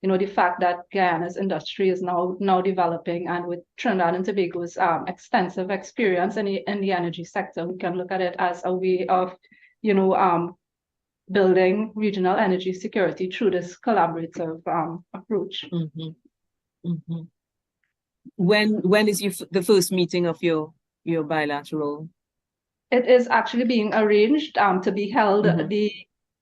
you know, the fact that Guyana's industry is now developing, and with Trinidad and Tobago's extensive experience in the energy sector, we can look at it as a way of, you know, building regional energy security through this collaborative approach. When is the first meeting of your bilateral? It is actually being arranged to be held. The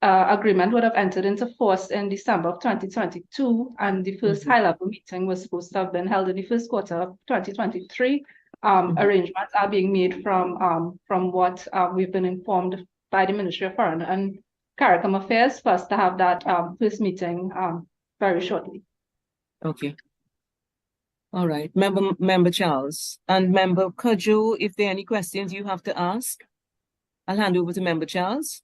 agreement would have entered into force in December of 2022, and the first high-level meeting was supposed to have been held in the first quarter of 2023. Arrangements are being made from what we've been informed by the Ministry of Foreign and CARICOM Affairs for us to have that first meeting very shortly. Okay. All right, Member Charles and Member Kojo, if there are any questions you have to ask, I'll hand over to Member Charles.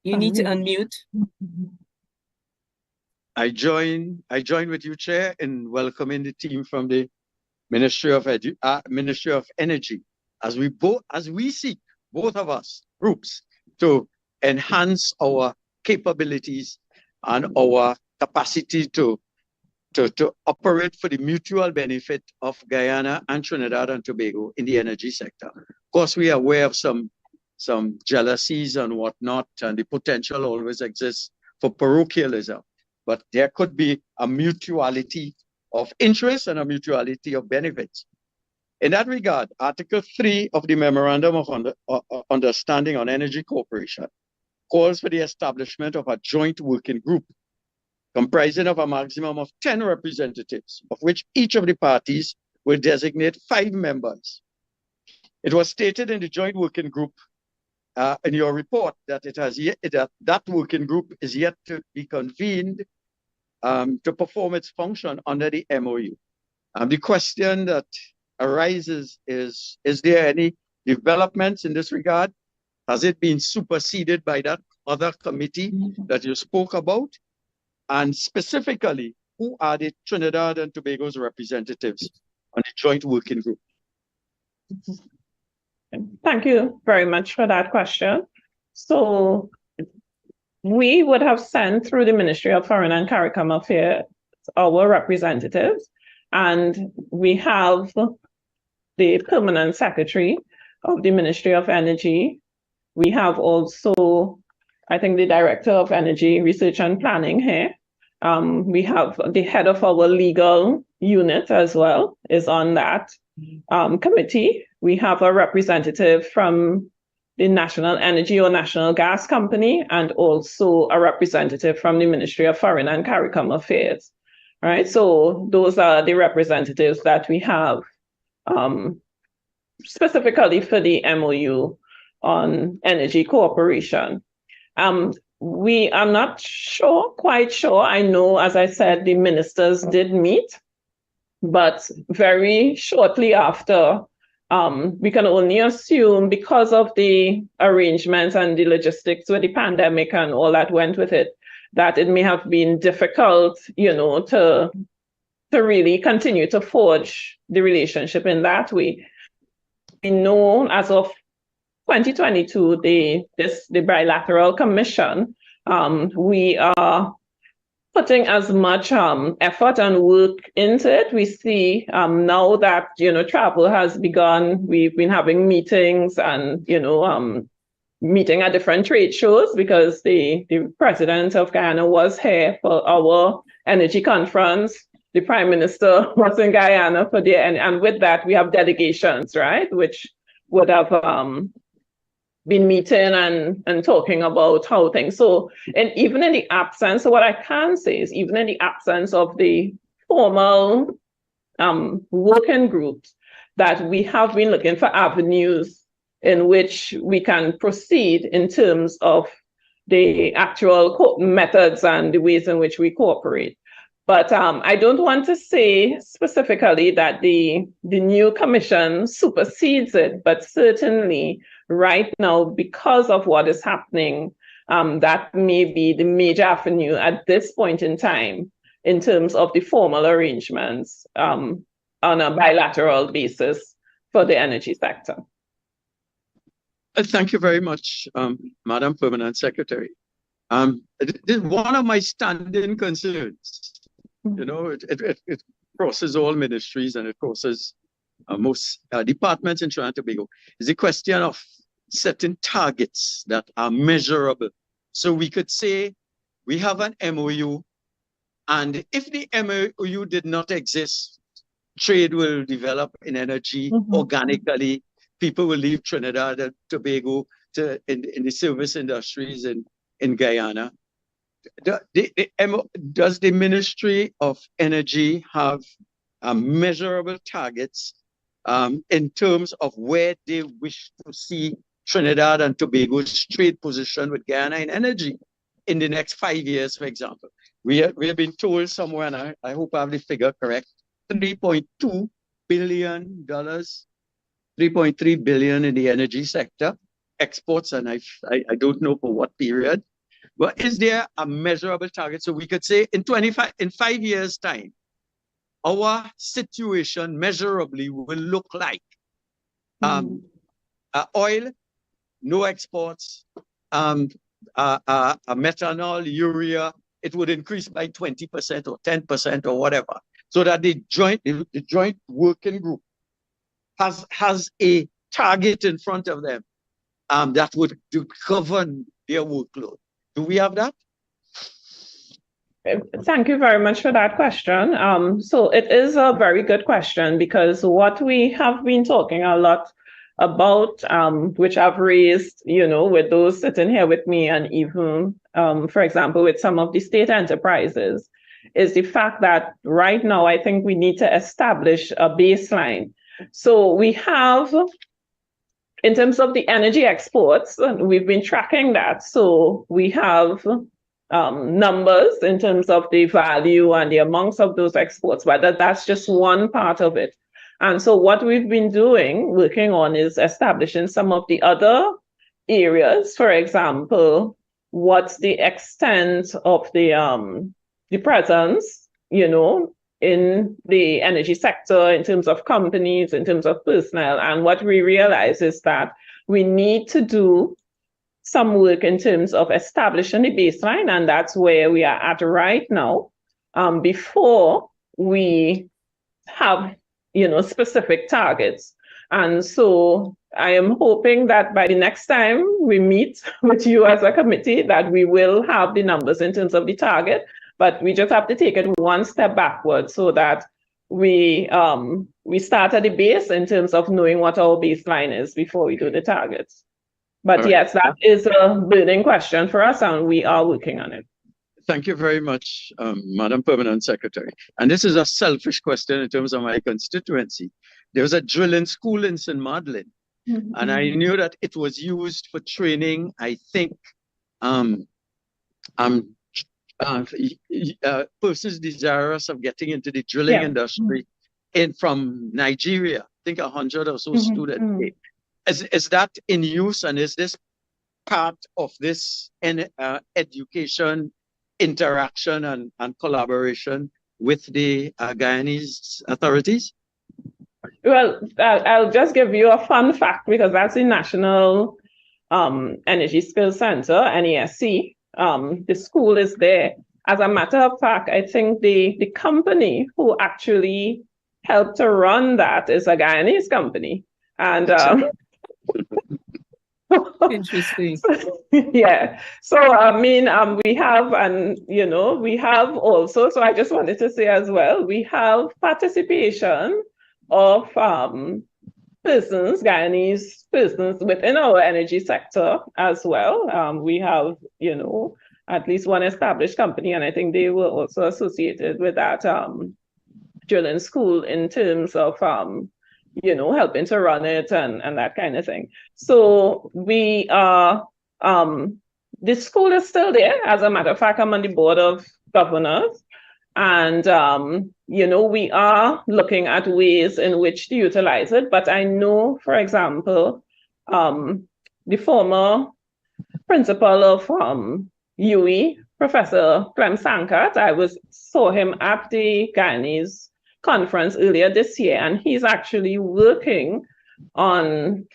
You need to unmute. I join with you, Chair, in welcoming the team from the Ministry of Energy, as we seek, both of us groups, to enhance our capabilities and our capacity to operate for the mutual benefit of Guyana and Trinidad and Tobago in the energy sector. Of course, we are aware of some jealousies and whatnot, and the potential always exists for parochialism, but there could be a mutuality of interest and a mutuality of benefits. In that regard, Article 3 of the Memorandum of Understanding on Energy Cooperation calls for the establishment of a joint working group comprising of a maximum of 10 representatives, of which each of the parties will designate 5 members. It was stated in the joint working group in your report that that working group is yet to be convened to perform its function under the MOU. The question that arises is there any developments in this regard? Has it been superseded by that other committee that you spoke about? And specifically, who are the Trinidad and Tobago's representatives on the joint working group? Thank you very much for that question. So we would have sent through the Ministry of Foreign and CARICOM Affairs our representatives, and we have the Permanent Secretary of the Ministry of Energy. We have also, I think, the Director of Energy Research and Planning here. We have the head of our legal unit as well is on that committee. We have a representative from the National Energy or National Gas Company, and also a representative from the Ministry of Foreign and CARICOM Affairs. All right, so those are the representatives that we have specifically for the MOU on energy cooperation. we are not quite sure. I know, as I said, the ministers did meet, but very shortly after, we can only assume, because of the arrangements and the logistics with the pandemic and all that went with it, that it may have been difficult, to really continue to forge the relationship in that way. We know as of 2022, the bilateral commission, we are putting as much effort and work into it. We see now that travel has begun. We've been having meetings and meeting at different trade shows, because the president of Guyana was here for our energy conference. The Prime Minister was in Guyana for and with that we have delegations, right, which would have been meeting and talking about how things. So, and even in the absence, so what I can say is, even in the absence of the formal working groups, that we have been looking for avenues in which we can proceed in terms of the actual methods and the ways in which we cooperate. But I don't want to say specifically that the new commission supersedes it, but certainly right now, because of what is happening, that may be the major avenue at this point in time in terms of the formal arrangements on a bilateral basis for the energy sector. Thank you very much, Madam Permanent Secretary. This is one of my standing concerns. It crosses all ministries and it crosses most departments in Trinidad and Tobago. Is a question of setting targets that are measurable. So we could say we have an MOU, and if the MOU did not exist, trade will develop in energy organically. People will leave Trinidad and Tobago in the service industries in Guyana. Does the Ministry of Energy have measurable targets in terms of where they wish to see Trinidad and Tobago's trade position with Guyana in energy in the next 5 years, for example? We have been told somewhere, and I hope I have the figure correct, $3.2 billion, $3.3 billion in the energy sector, exports, and I don't know for what period. But is there a measurable target? So we could say in 5 years' time, our situation measurably will look like oil, no exports, methanol, urea, it would increase by 20% or 10% or whatever, so that the joint working group has a target in front of them that would govern their workload. Do we have that? Thank you very much for that question. So it is a very good question, because what we have been talking a lot about, which I've raised, with those sitting here with me, and even, for example, with some of the state enterprises, is the fact that right now I think we need to establish a baseline. So we have, in terms of the energy exports, we've been tracking that. So we have numbers in terms of the value and the amounts of those exports, but that's just one part of it. And so what we've been working on, is establishing some of the other areas. For example, what's the extent of the presence, in the energy sector, in terms of companies, in terms of personnel. And what we realize is that we need to do some work in terms of establishing the baseline, and that's where we are at right now, before we have, specific targets. And so I am hoping that by the next time we meet with you as a committee, that we will have the numbers in terms of the target. But we just have to take it one step backwards, so that we start at the base in terms of knowing what our baseline is before we do the targets. But yes, that is a burning question for us, and we are working on it. Thank you very much, Madam Permanent Secretary. And this is a selfish question in terms of my constituency. There was a drilling school in St. Madeleine, and I knew that it was used for training, I think, persons desirous of getting into the drilling industry from Nigeria. I think 100 or so students. Is that in use, and is this part of this education interaction and collaboration with the Guyanese authorities? Well, I'll just give you a fun fact, because that's the National Energy Skills Center, NESC. The school is there. As a matter of fact, I think the company who actually helped to run that is a Guyanese company. And interesting. Yeah. So I mean, we have, and we have also, so I just wanted to say as well, we have participation of Guyanese persons within our energy sector as well. We have, at least one established company, and I think they were also associated with that drilling school in terms of helping to run it and that kind of thing. So we are, the school is still there. As a matter of fact, I'm on the board of governors, and we are looking at ways in which to utilize it. But I know, for example, the former principal of UE, Professor Clem Sankat, I saw him at the Guyanese conference earlier this year, and he's actually working on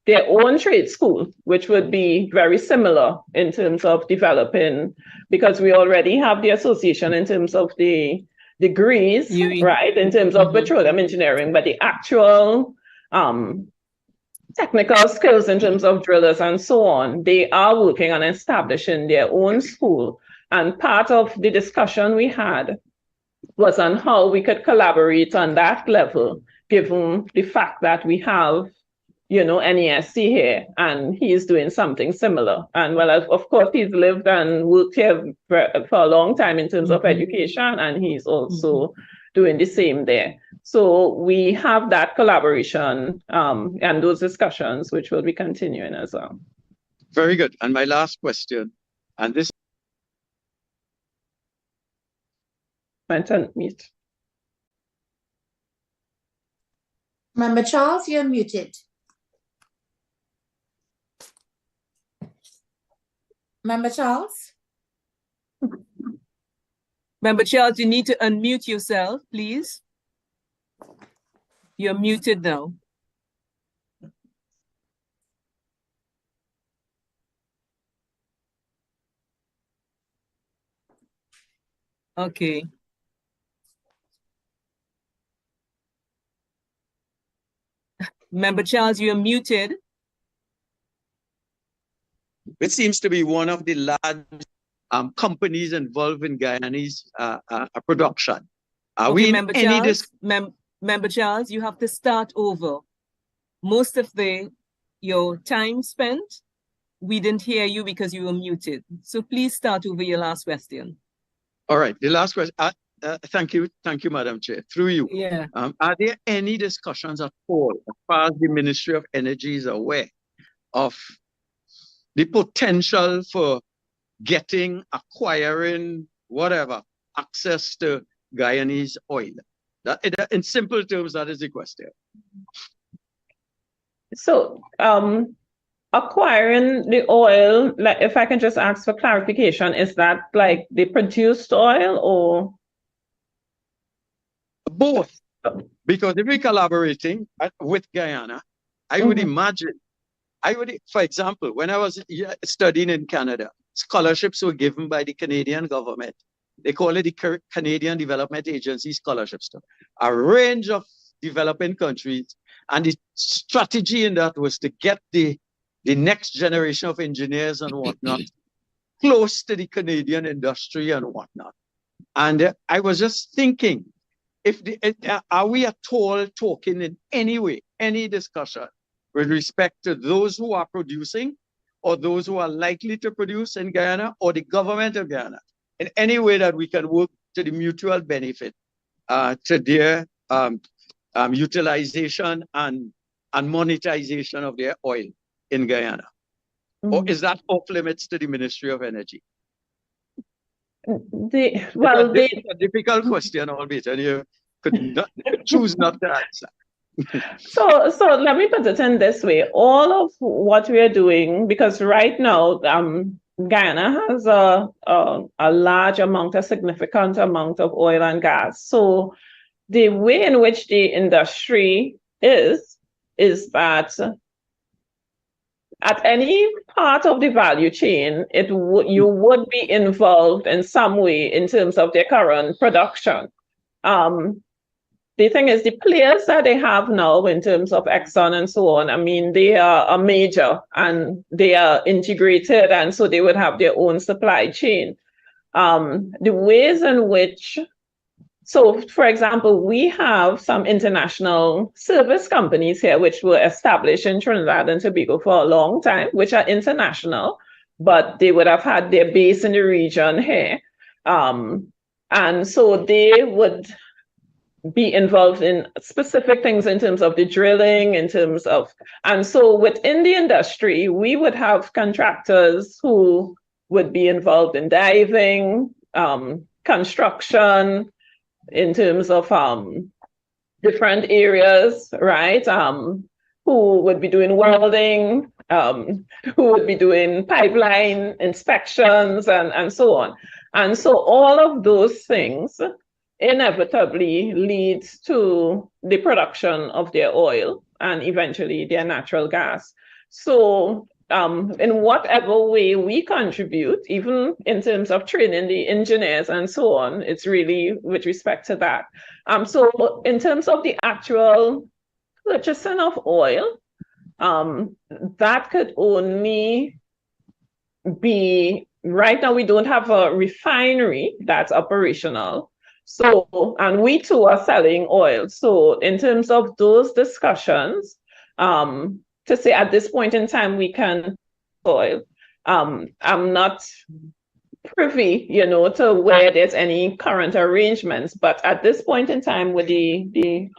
their own trade school, which would be very similar in terms of developing, because we already have the association in terms of the degrees, right, in terms of petroleum engineering, but the actual technical skills in terms of drillers and so on, they are working on establishing their own school. And part of the discussion we had was on how we could collaborate on that level, given the fact that we have, NESC here, and he's doing something similar. And well, of course, he's lived and worked here for a long time in terms of education, and he's also doing the same there. So we have that collaboration and those discussions, which will be continuing as well. Very good. And my last question, and this mute. Member Charles, you're muted. Member Charles? Member Charles, you need to unmute yourself, please. You're muted now. Okay. Member Charles, you're muted. It seems to be one of the large companies involved in Guyanese production. Are we Member in any Charles, Member Charles, you have to start over. Most of your time spent, we didn't hear you because you were muted. So please start over your last question. All right, the last question. Thank you, Madam Chair. Through you. Yeah. Are there any discussions at all, as far as the Ministry of Energy is aware, of the potential for acquiring, whatever, access to Guyanese oil? In simple terms, that is the question. So, acquiring the oil, like, if I can just ask for clarification, is that like the produced oil or? Both. Because if we're collaborating with Guyana, I would imagine, for example, when I was studying in Canada, scholarships were given by the Canadian government. They call it the Canadian Development Agency scholarships to a range of developing countries. And the strategy in that was to get the next generation of engineers and whatnot close to the Canadian industry and whatnot. And I was just thinking, are we at all talking in any way, any discussion with respect to those who are producing or those who are likely to produce in Guyana or the government of Guyana, in any way that we can work to the mutual benefit to their utilization and monetization of their oil in Guyana? Or is that off limits to the Ministry of Energy? It's a difficult question always, and you could choose not to answer. So let me put it in this way. All of what we are doing, because right now, Guyana has a large amount, a significant amount of oil and gas. So the way in which the industry is that at any part of the value chain, you would be involved in some way in terms of their current production. The thing is, the players that they have now in terms of Exxon and so on, I mean, they are a major and they are integrated, and so they would have their own supply chain. The ways in which, so for example, we have some international service companies here which were established in Trinidad and Tobago for a long time, which are international, but they would have had their base in the region here. And so they would be involved in specific things in terms of the drilling, in terms of, and so within the industry, we would have contractors who would be involved in diving, construction, in terms of different areas, right? Who would be doing welding, who would be doing pipeline inspections, and so on. And so all of those things inevitably leads to the production of their oil and eventually their natural gas. So in whatever way we contribute, even in terms of training the engineers and so on, it's really with respect to that. So in terms of the actual purchasing of oil, that could only be, right now we don't have a refinery that's operational. So, and we too are selling oil. So in terms of those discussions, to say at this point in time we can oil, I'm not privy, to where there's any current arrangements. But at this point in time, with the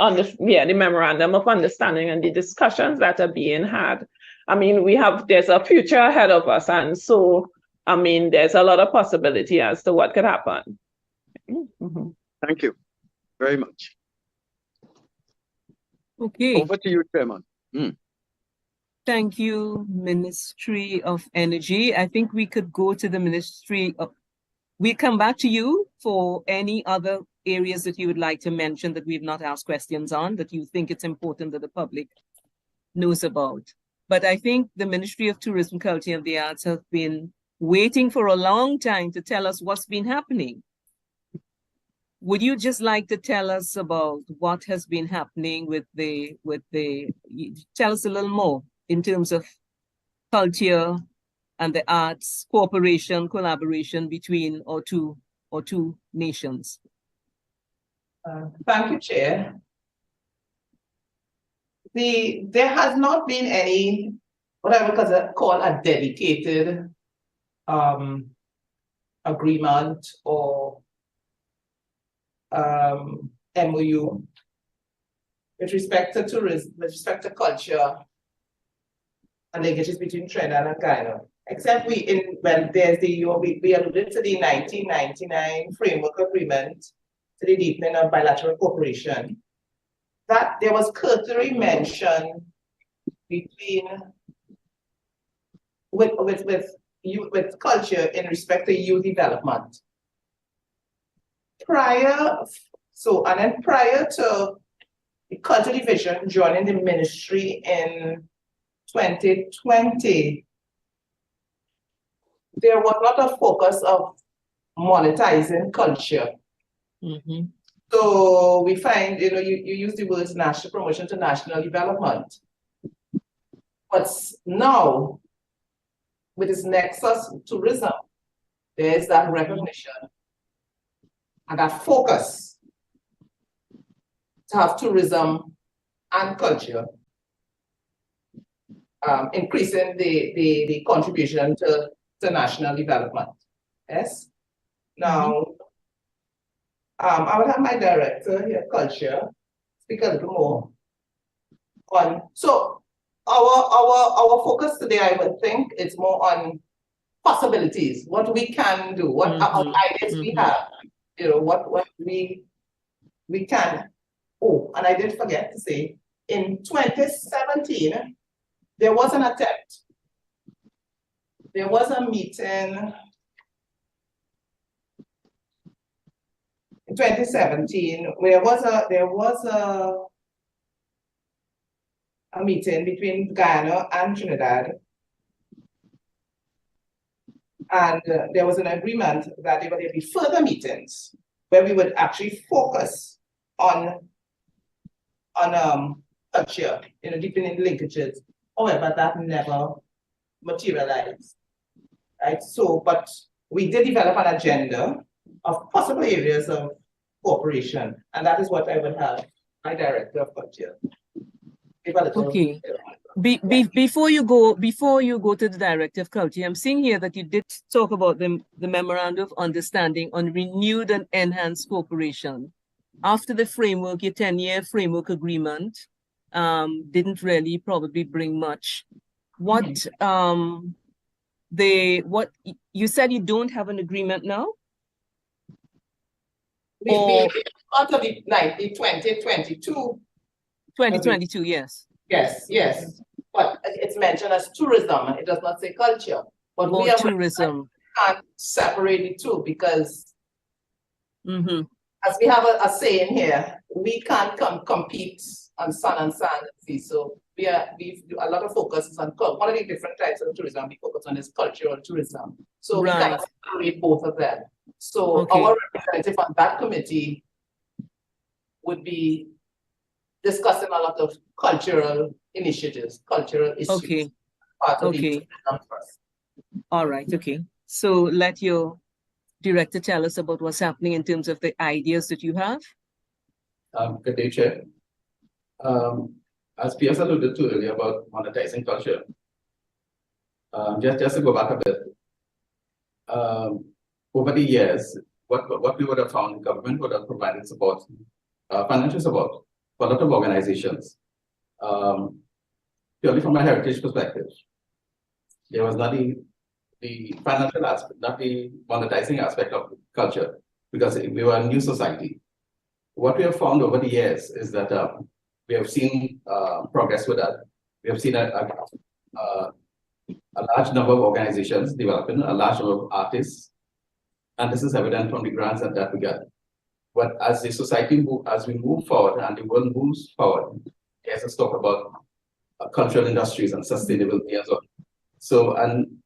memorandum of understanding and the discussions that are being had, I mean, there's a future ahead of us, and so I mean, there's a lot of possibility as to what could happen. Mm-hmm. Thank you very much. Okay. Over to you, Chairman. Thank you, Ministry of Energy. I think we could go to the Ministry of, we'll come back to you for any other areas that you would like to mention that we've not asked questions on, that you think it's important that the public knows about. But I think the Ministry of Tourism, Culture and the Arts have been waiting for a long time to tell us what's been happening. Would you just like to tell us about what has been happening tell us a little more in terms of culture and the arts, cooperation, collaboration between our two nations? Thank you, Chair. There has not been any, what I would call a dedicated agreement or MOU with respect to tourism, with respect to culture and linkages between Trinidad and Guyana. Except we alluded to the 1999 framework agreement to the deepening of bilateral cooperation, that there was cursory mention with culture in respect to youth development. Prior to the Culture Division joining the ministry in 2020, there was not a focus of monetizing culture. Mm-hmm. So we find, you use the words national promotion to national development. But now, with this nexus tourism, there is that recognition and that focus to have tourism and culture, increasing the contribution to national development. Yes. Now, I would have my director here, culture, speak a little more on. So our focus today, I would think, is more on possibilities, what we can do, what ideas we have, what we can. Oh, and I did forget to say, in 2017, there was an attempt. There was a meeting in 2017. There was a meeting between Guyana and Trinidad, and there was an agreement that there would be further meetings where we would actually focus on culture, deepening linkages. However, that never materialized, right? So, but we did develop an agenda of possible areas of cooperation, and that is what I would have my director of culture. Okay. Before you go to the director of culture, I'm seeing here that you did talk about the memorandum of understanding on renewed and enhanced cooperation. After the framework, your 10-year framework agreement didn't really probably bring much. What you said you don't have an agreement now? Out of the 2022. 2022, yes. Yes. But it's mentioned as tourism. It does not say culture. But we tourism. Can't separate the two because as we have a saying here, we can't compete on sun and sand. See, so we do a lot of focus is on one of the different types of tourism we focus on is cultural tourism. So we cannot separate both of them. So our representative on that committee would be discussing a lot of cultural initiatives, cultural issues. All right, okay. So let your director tell us about what's happening in terms of the ideas that you have. Good day, Chair. As Pierce alluded to earlier about monetizing culture, just to go back a bit, over the years, what we would have found, government would have provided support, financial support for a lot of organizations, purely from a heritage perspective. There was not the financial aspect, not the monetizing aspect of culture, because we were a new society. What we have found over the years is that we have seen progress with that. We have seen a large number of organizations developing, a large number of artists, and this is evident from the grants that we get. But as the society as we move forward and the world moves forward, let's talk about cultural industries and sustainability as well. So, and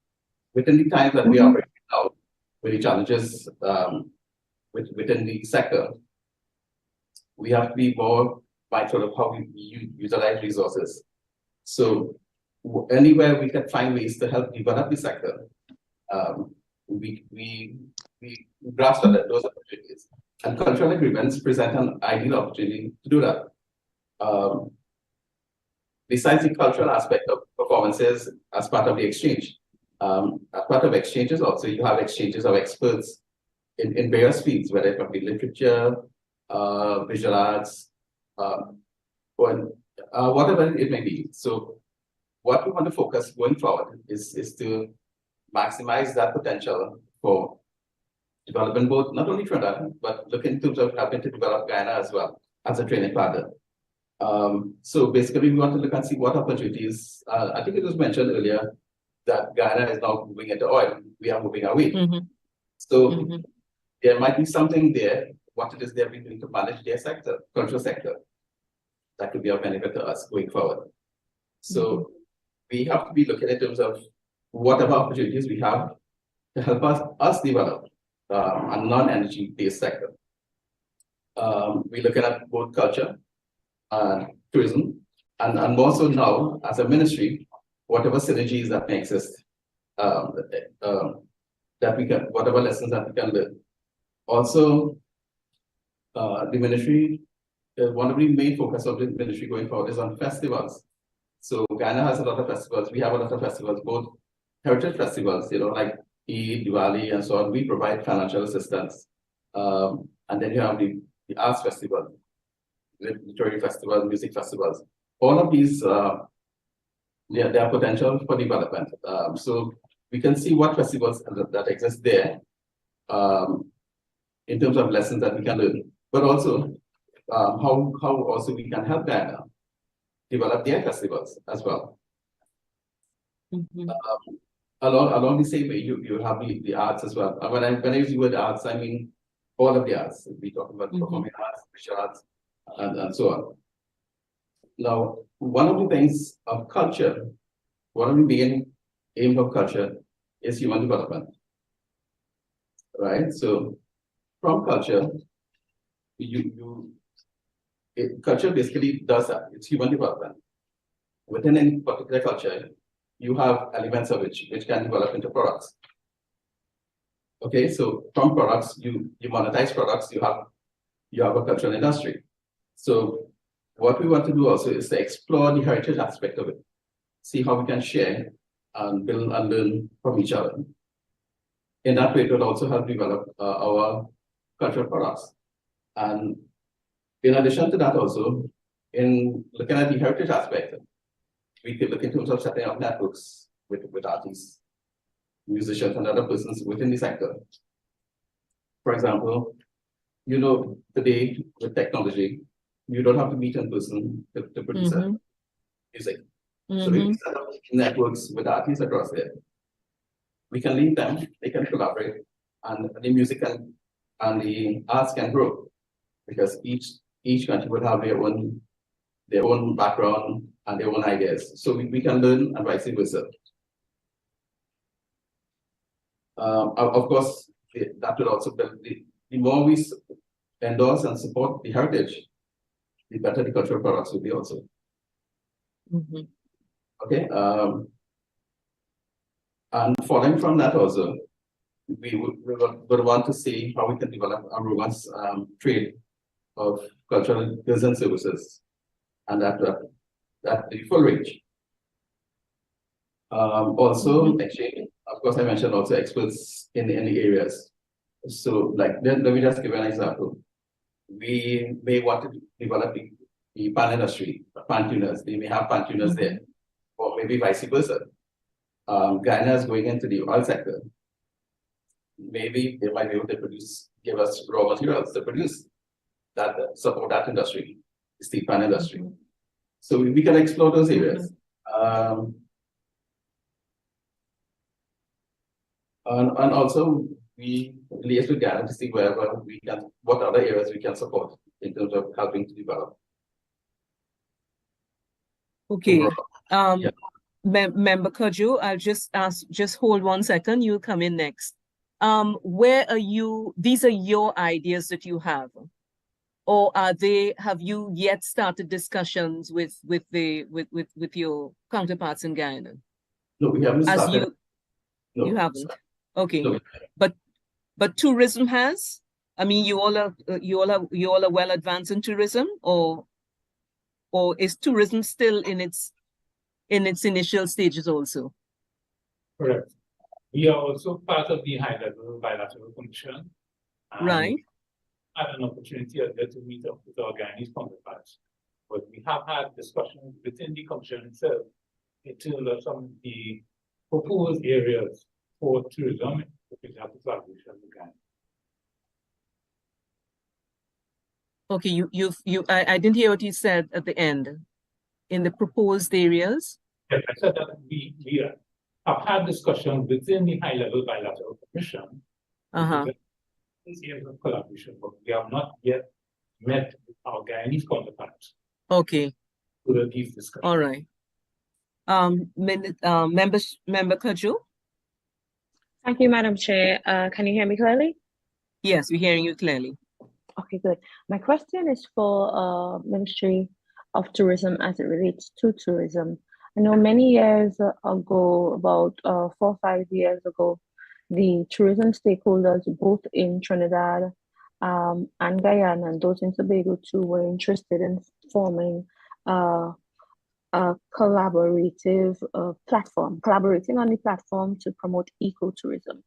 within the times that we are right now, with the challenges within the sector, we have to be more mindful of how we utilize resources. So anywhere we can find ways to help develop the sector, we grasp at those opportunities. And cultural agreements present an ideal opportunity to do that. Besides the cultural aspect of performances as part of the exchange, as part of exchanges also, you have exchanges of experts in various fields, whether it can be literature, visual arts, whatever it may be. So what we want to focus going forward is to maximize that potential for developing both, not only Trinidad, but look in terms of helping to develop Guyana as well as a training partner. So basically, we want to look and see what opportunities. I think it was mentioned earlier that Guyana is now moving into oil. We are moving away. So there might be something there, what it is they're doing to manage their sector, cultural sector, that could be of benefit to us going forward. So we have to be looking in terms of whatever opportunities we have to help us develop a non-energy based sector. We're looking at both culture and tourism, and more so now as a ministry, whatever synergies that may exist, that we can, whatever lessons that we can learn. Also, the ministry, one of the main focus of the ministry going forward is on festivals. So Guyana has a lot of festivals. We have a lot of festivals, both heritage festivals, like Eid, Diwali, and so on. We provide financial assistance. And then you have the arts festival, literary festivals, music festivals. All of these, there are potential for development. So we can see what festivals that exist there, in terms of lessons that we can learn, but also how also we can help Guyana develop their festivals as well. Along the same way, you have the arts as well. When I use the word arts, I mean all of the arts. We talk about performing arts, visual arts, and so on. Now, one of the things of culture, one of the main aims of culture is human development, right? So, from culture, culture basically does that. It's human development. Within any particular culture, you have elements of which can develop into products. Okay, so from products, you monetize products, you have a cultural industry. So what we want to do also is to explore the heritage aspect of it, see how we can share and build and learn from each other. In that way, it will also help develop our cultural products. And in addition to that also, in looking at the heritage aspect, we could look in terms of setting up networks with artists, musicians, and other persons within the sector. For example, today with technology, you don't have to meet in person to produce music. So if we set up networks with artists across there, we can link them, they can collaborate, and the music and the arts can grow, because each country will have their own background and their own ideas. So we can learn and vice versa. Of course, that will also build the more we endorse and support the heritage, the better the cultural products will be also. Okay. And following from that also, we would want to see how we can develop a robust trade of cultural goods and services, and that the full range. Also, exchange. Of course, I mentioned also experts in the areas. So, like, let me just give an example. We may want to develop the pan industry, pan tuners. They may have pan tuners there, or maybe vice versa. Guyana is going into the oil sector. Maybe they might be able to give us raw materials to produce that, support that industry, the steel pan industry. So we can explore those areas. And also we liaise with Guyana to see what other areas we can support in terms of helping to develop. Okay. Member Kojo, I'll just hold 1 second. You'll come in next. Where are you? These are your ideas that you have, or have you yet started discussions with your counterparts in Guyana? No, we haven't started. You haven't. Okay, no. But tourism has. I mean, you all are well advanced in tourism, or is tourism still in its initial stages also? Correct. We are also part of the high-level bilateral commission. Right. Had an opportunity earlier to meet up with our Guyanese counterparts, but we have had discussions within the commission itself in terms of some of the proposed areas for tourism, for example, collaboration with Guyana. Okay, I didn't hear what you said at the end. In the proposed areas? Yes, I said that we have had discussions within the high-level bilateral commission. These areas of collaboration, but we have not yet met with our Guyanese counterparts. Okay. To these discussions. All right. Member Kojo? Thank you, Madam Chair. Can you hear me clearly? Yes, we're hearing you clearly. Okay, good. My question is for Ministry of Tourism as it relates to tourism. I know many years ago, about 4 or 5 years ago, the tourism stakeholders, both in Trinidad and Guyana, and those in Tobago too, were interested in forming a collaborative platform, collaborating on the platform to promote ecotourism.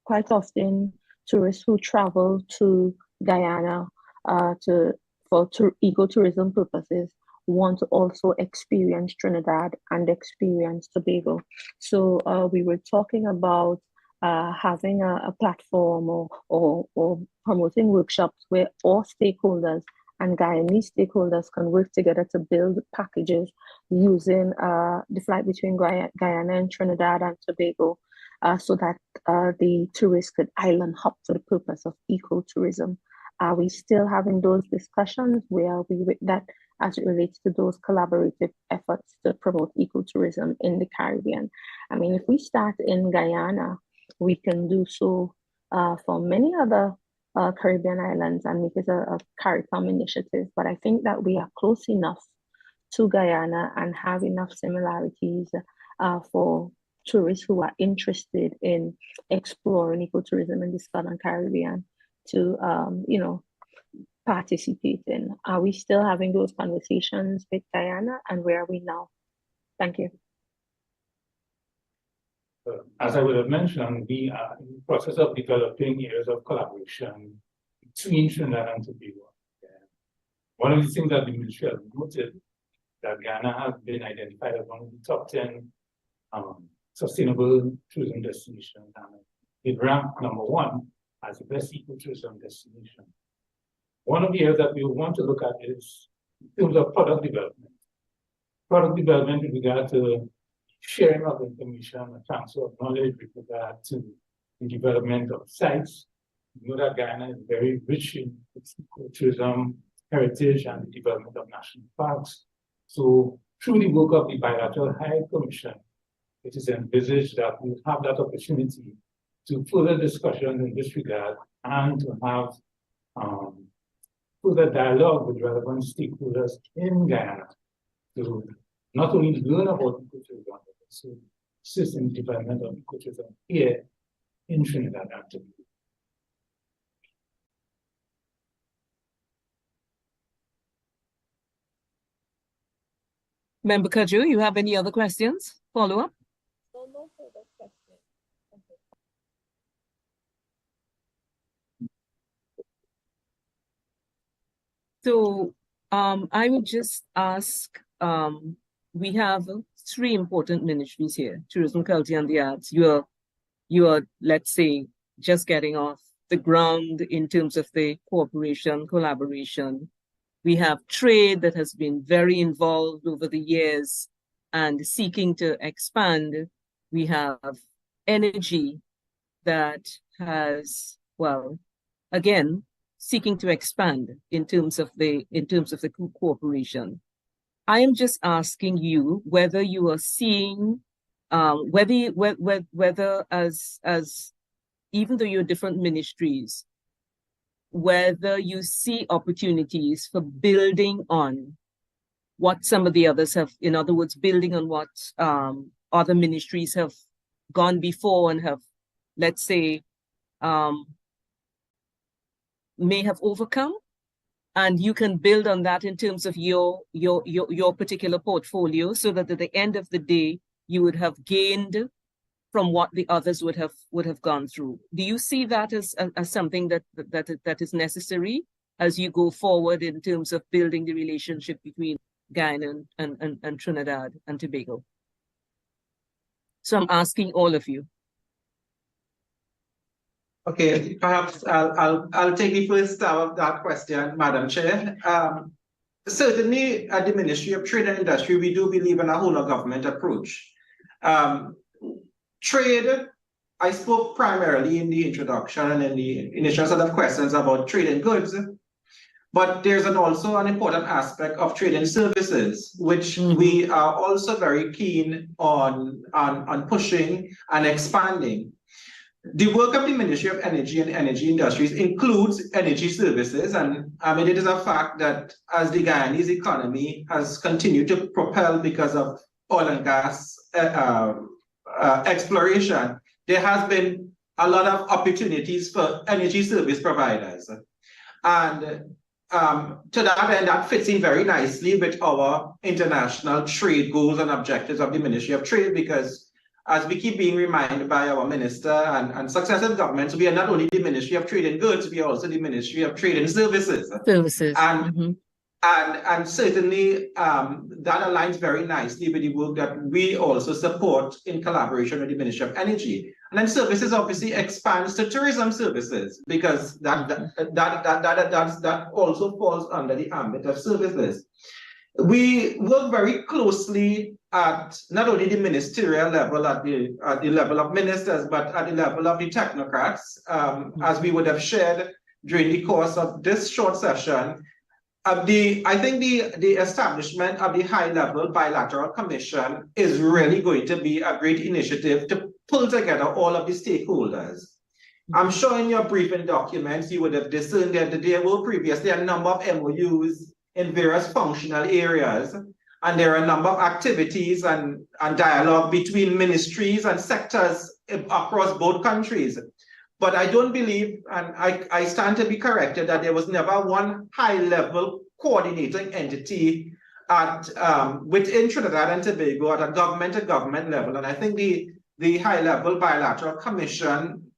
Quite often, tourists who travel to Guyana for ecotourism purposes want to also experience Trinidad and experience Tobago. So we were talking about having a platform or promoting workshops where all stakeholders and Guyanese stakeholders can work together to build packages using the flight between Guyana and Trinidad and Tobago, so that the tourists could island hop for the purpose of ecotourism. Are we still having those discussions? Where are we with that as it relates to those collaborative efforts to promote ecotourism in the Caribbean? I mean, if we start in Guyana, we can do so for many other Caribbean islands and make it a CARICOM initiative. But I think that we are close enough to Guyana and have enough similarities for tourists who are interested in exploring ecotourism in the Southern Caribbean to, participate in. Are we still having those conversations with Guyana, and where are we now? Thank you. As I would have mentioned, we are in the process of developing areas of collaboration between Trinidad and Tobago. One of the things that the ministry has noted that Guyana has been identified as one of the top 10 sustainable tourism destinations, and it ranked #1 as the best ecotourism destination. One of the areas that we want to look at is in terms of product development. Product development with regard to sharing of information and transfer of knowledge with regard to the development of sites. We know that Guyana is very rich in its ecotourism heritage and the development of national parks. So through the work of the Bilateral High Commission, it is envisaged that we have that opportunity to further discussion in this regard and to have further dialogue with relevant stakeholders in Guyana to not only learn about ecotourism, but also assist in the development of ecotourism here in Trinidad and Tobago. Member Kaju, you have any other questions? Follow up? No further questions. So I would just ask, we have 3 important ministries here: tourism, culture, and the arts. You are, let's say, just getting off the ground in terms of the cooperation, collaboration. We have trade that has been very involved over the years and seeking to expand. We have energy that has, well, again, seeking to expand in terms of the cooperation. I am just asking you whether you are seeing, whether as even though you're different ministries, whether you see opportunities for building on what some of the others have, in other words, building on what other ministries have gone before and have, let's say, may have overcome, and you can build on that in terms of your particular portfolio, so that at the end of the day, you would have gained from what the others would have gone through. Do you see that as something that is necessary as you go forward in terms of building the relationship between Guyana and Trinidad and Tobago? So I'm asking all of you. Okay, perhaps I'll take the first stab of that question, Madam Chair. Certainly at the Ministry of Trade and Industry, we do believe in a whole of government approach. Trade, I spoke primarily in the introduction and in the initial set of questions about trade in goods, but there's also an important aspect of trade in services, which we are also very keen on pushing and expanding. The work of the Ministry of Energy and Energy Industries includes energy services, and I mean, it is a fact that as the Guyanese economy has continued to propel because of oil and gas exploration, there has been a lot of opportunities for energy service providers. And to that end, that fits in very nicely with our international trade goals and objectives of the Ministry of Trade, because as we keep being reminded by our minister and successive governments, we are not only the Ministry of Trade and Goods, we are also the Ministry of Trade and Services. Services. And And certainly that aligns very nicely with the work that we also support in collaboration with the Ministry of Energy. And then services obviously expands to tourism services, because that also falls under the ambit of services. We work very closely at not only the ministerial level, at the level of ministers, but at the level of the technocrats, as we would have shared during the course of this short session. I think the establishment of the high-level bilateral commission is really going to be a great initiative to pull together all of the stakeholders. I'm sure in your briefing documents you would have discerned that there were previously a number of MOUs in various functional areas, and there are a number of activities and dialogue between ministries and sectors across both countries. But I don't believe, and I stand to be corrected, that there was never one high-level coordinating entity at within Trinidad and Tobago at a government-to-government level. And I think the high-level bilateral commission,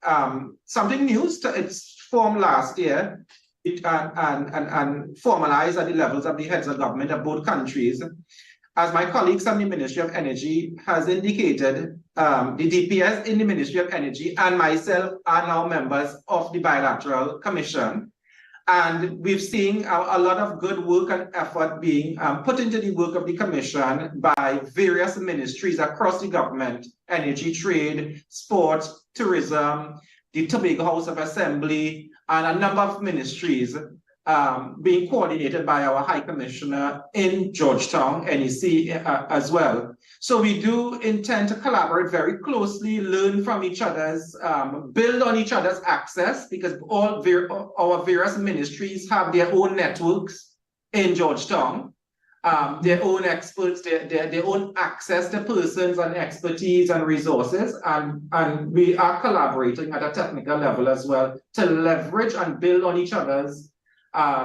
something new, it's formed last year, and formalized at the levels of the heads of government of both countries. As my colleagues from the Ministry of Energy has indicated, the DPS in the Ministry of Energy and myself are now members of the Bilateral Commission. And we've seen a lot of good work and effort being put into the work of the Commission by various ministries across the government: energy, trade, sports, tourism, the Tobago House of Assembly, and a number of ministries being coordinated by our High Commissioner in Georgetown, NEC, as well. So we do intend to collaborate very closely, learn from each other's, build on each other's access, because our various ministries have their own networks in Georgetown, their own experts, their own access to persons and expertise and resources, and we are collaborating at a technical level as well to leverage and build on each other's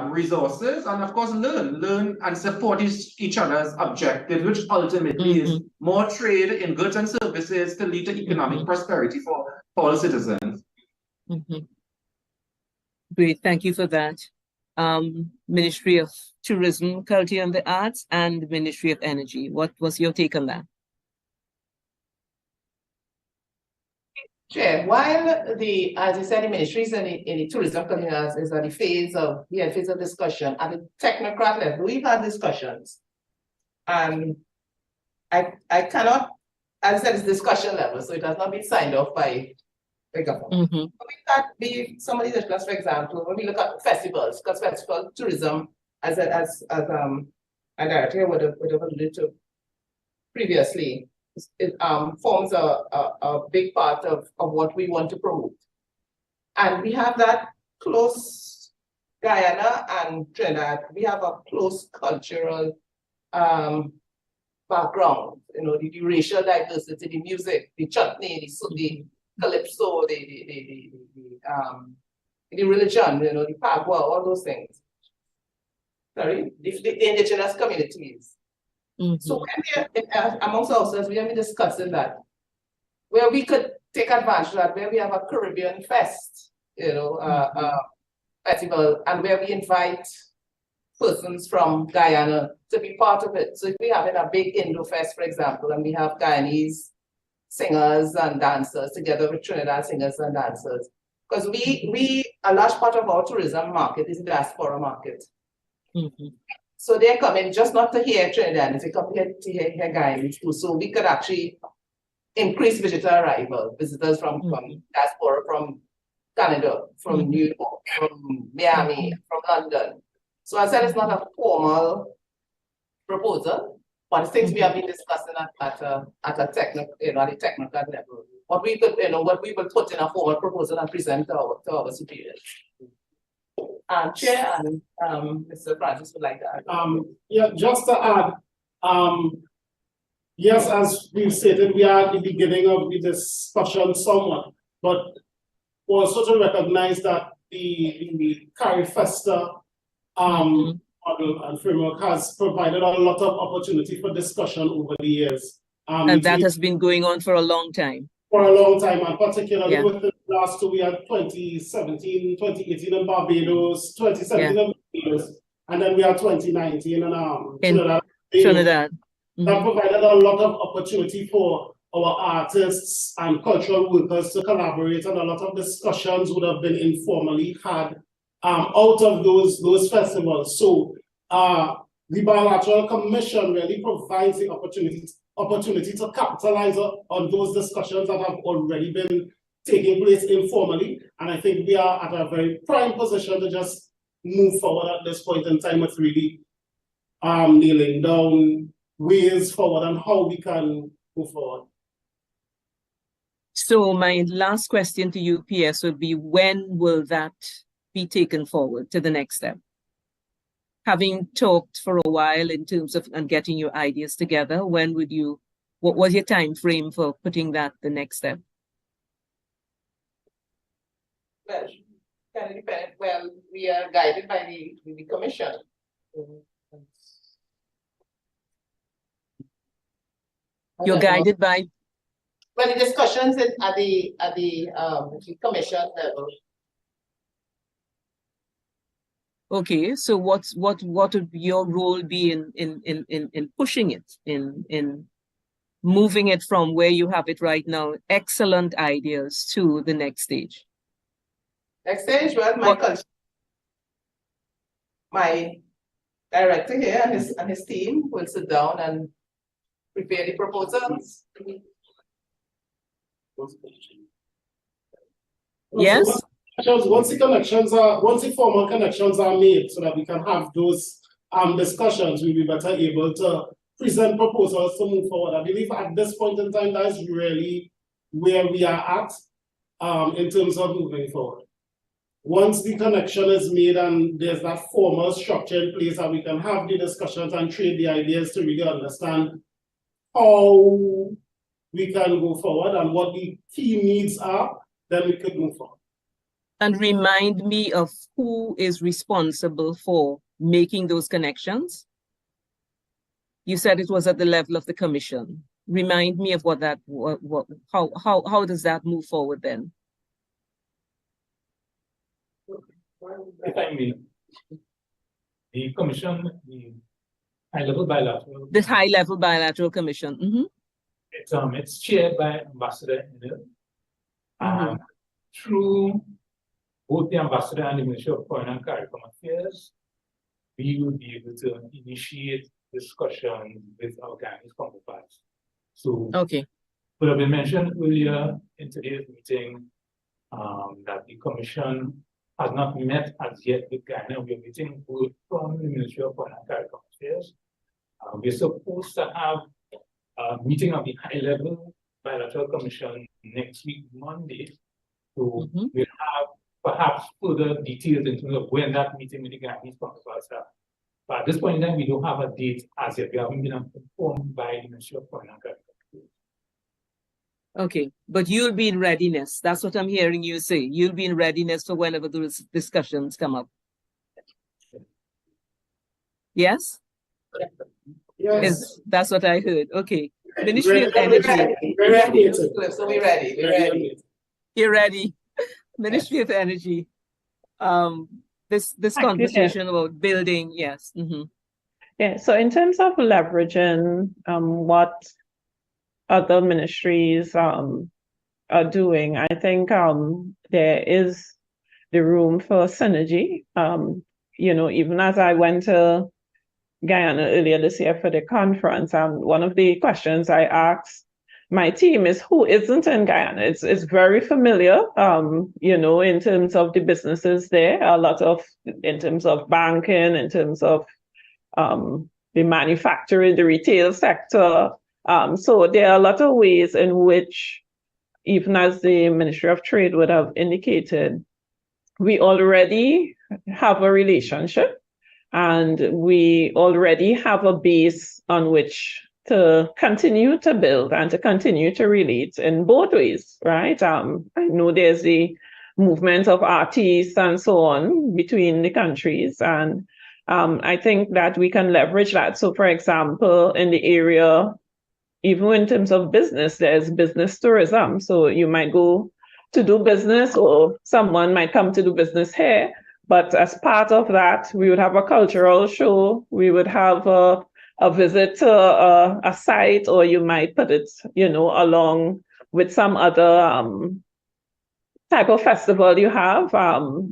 resources, and of course learn and support each other's objectives, which ultimately is more trade in goods and services to lead to economic prosperity for all citizens. Great, thank you for that. Ministry of Tourism, Culture and the Arts, and the Ministry of Energy. What was your take on that? Chair, while as you said, the ministries in the tourism community is at the phase of discussion, at the technocrat level, we've had discussions. And I cannot, as I said, it's discussion level, so it has not been signed off by the government. But we can't be some of these discussions, for example, when we look at festivals, because festival tourism, as a director would have alluded to previously, it forms a big part of what we want to promote. And we have that close, Guyana and Trinidad, we have a close cultural background, you know, the racial diversity, the music, the chutney, the calypso, the religion, you know, the pagua, all those things. Sorry, the indigenous communities. So when we are, amongst ourselves, we have been discussing that, where we could take advantage of that, where we have a Caribbean Fest, you know, festival, and where we invite persons from Guyana to be part of it. So if we have a big Indo Fest, for example, and we have Guyanese singers and dancers together with Trinidad singers and dancers, because a large part of our tourism market is the diaspora market. So they're coming just not to hear Trinidad, they come here to hear Guyanese too. So we could actually increase visitor arrival, visitors from diaspora, from Canada, from New York, from Miami, from London. So I said it's not a formal proposal, but it's things we have been discussing at a technical, you know, at the technical level. What we could, you know, what we will put in a formal proposal and present to our superiors. Chair and Mr. Francis would like to add. Yeah, just to add, yes, as we've stated, we are at the beginning of the discussion somewhat, but also to recognize that the CARIFESTA model and framework has provided a lot of opportunity for discussion over the years. And that has been going on for a long time. For a long time, and particularly with the last two, we had 2017, 2018 in Barbados, 2017 in Barbados, and then we had 2019 and In Trinidad. Trinidad. That provided a lot of opportunity for our artists and cultural workers to collaborate, and a lot of discussions would have been informally had out of those festivals. So the bilateral commission really provides the opportunity to capitalize on those discussions that have already been taking place informally. And I think we are at a very prime position to just move forward at this point in time with really nailing down ways forward and how we can move forward. So my last question to you, PS, would be, when will that be taken forward to the next step? Having talked for a while in terms of and getting your ideas together, when would you, what was your time frame for putting that the next step? Well, can it depend? Well, we are guided by the commission. You're guided by? Well, the discussions at the commission level. Okay, so what would your role be in pushing it, in moving it from where you have it right now, excellent ideas, to the next stage? Next stage, well, my director here and his team will sit down and prepare the proposals. Yes. Once the formal connections are made, so that we can have those discussions, we'll be better able to present proposals to move forward. I believe at this point in time, that is really where we are at in terms of moving forward. Once the connection is made and there's that formal structure in place, that we can have the discussions and trade the ideas to really understand how we can go forward and what the key needs are, then we could move forward. And remind me of who is responsible for making those connections. You said it was at the level of the commission. Remind me of how does that move forward then? If I may, the commission, the high-level bilateral. The high-level bilateral commission. Mm-hmm. It's chaired by Ambassador Enel. Through both the ambassador and the Ministry of Foreign and CARICOM Affairs, we will be able to initiate discussion with our Guyanese counterparts. So, okay, would have been mentioned earlier in today's meeting that the Commission has not met as yet with Guyana. We are waiting word from the Ministry of Foreign and CARICOM Affairs. We're supposed to have a meeting of the high-level bilateral commission next week, Monday. So we'll have perhaps further details in terms of when that meeting with the Guyanese counterparts are. But at this point in time, we don't have a date as yet. We haven't been informed by the Ministry of Foreign and CARICOM Affairs. Okay, but you'll be in readiness. That's what I'm hearing you say. You'll be in readiness for whenever those discussions come up. Yes? Yes. That's what I heard. Okay. Ministry of Energy. We're ready. So we're ready. We're ready. You're ready. Ministry of Energy. This conversation about building, yes. Yeah, so in terms of leveraging what other ministries are doing, I think there is the room for synergy. Even as I went to Guyana earlier this year for the conference, one of the questions I asked my team is, who isn't in Guyana? It's very familiar, in terms of the businesses there, a lot of, in terms of banking, in terms of the manufacturing, the retail sector. So there are a lot of ways in which, even as the Ministry of Trade would have indicated, we already have a relationship and we already have a base on which to continue to build and to continue to relate in both ways, right? I know there's the movement of artists and so on between the countries, and I think that we can leverage that. So, for example, in the area, even in terms of business, there's business tourism. So you might go to do business, or someone might come to do business here, But as part of that, we would have a cultural show. We would have a visit to a site, or you might put it, along with some other type of festival you have.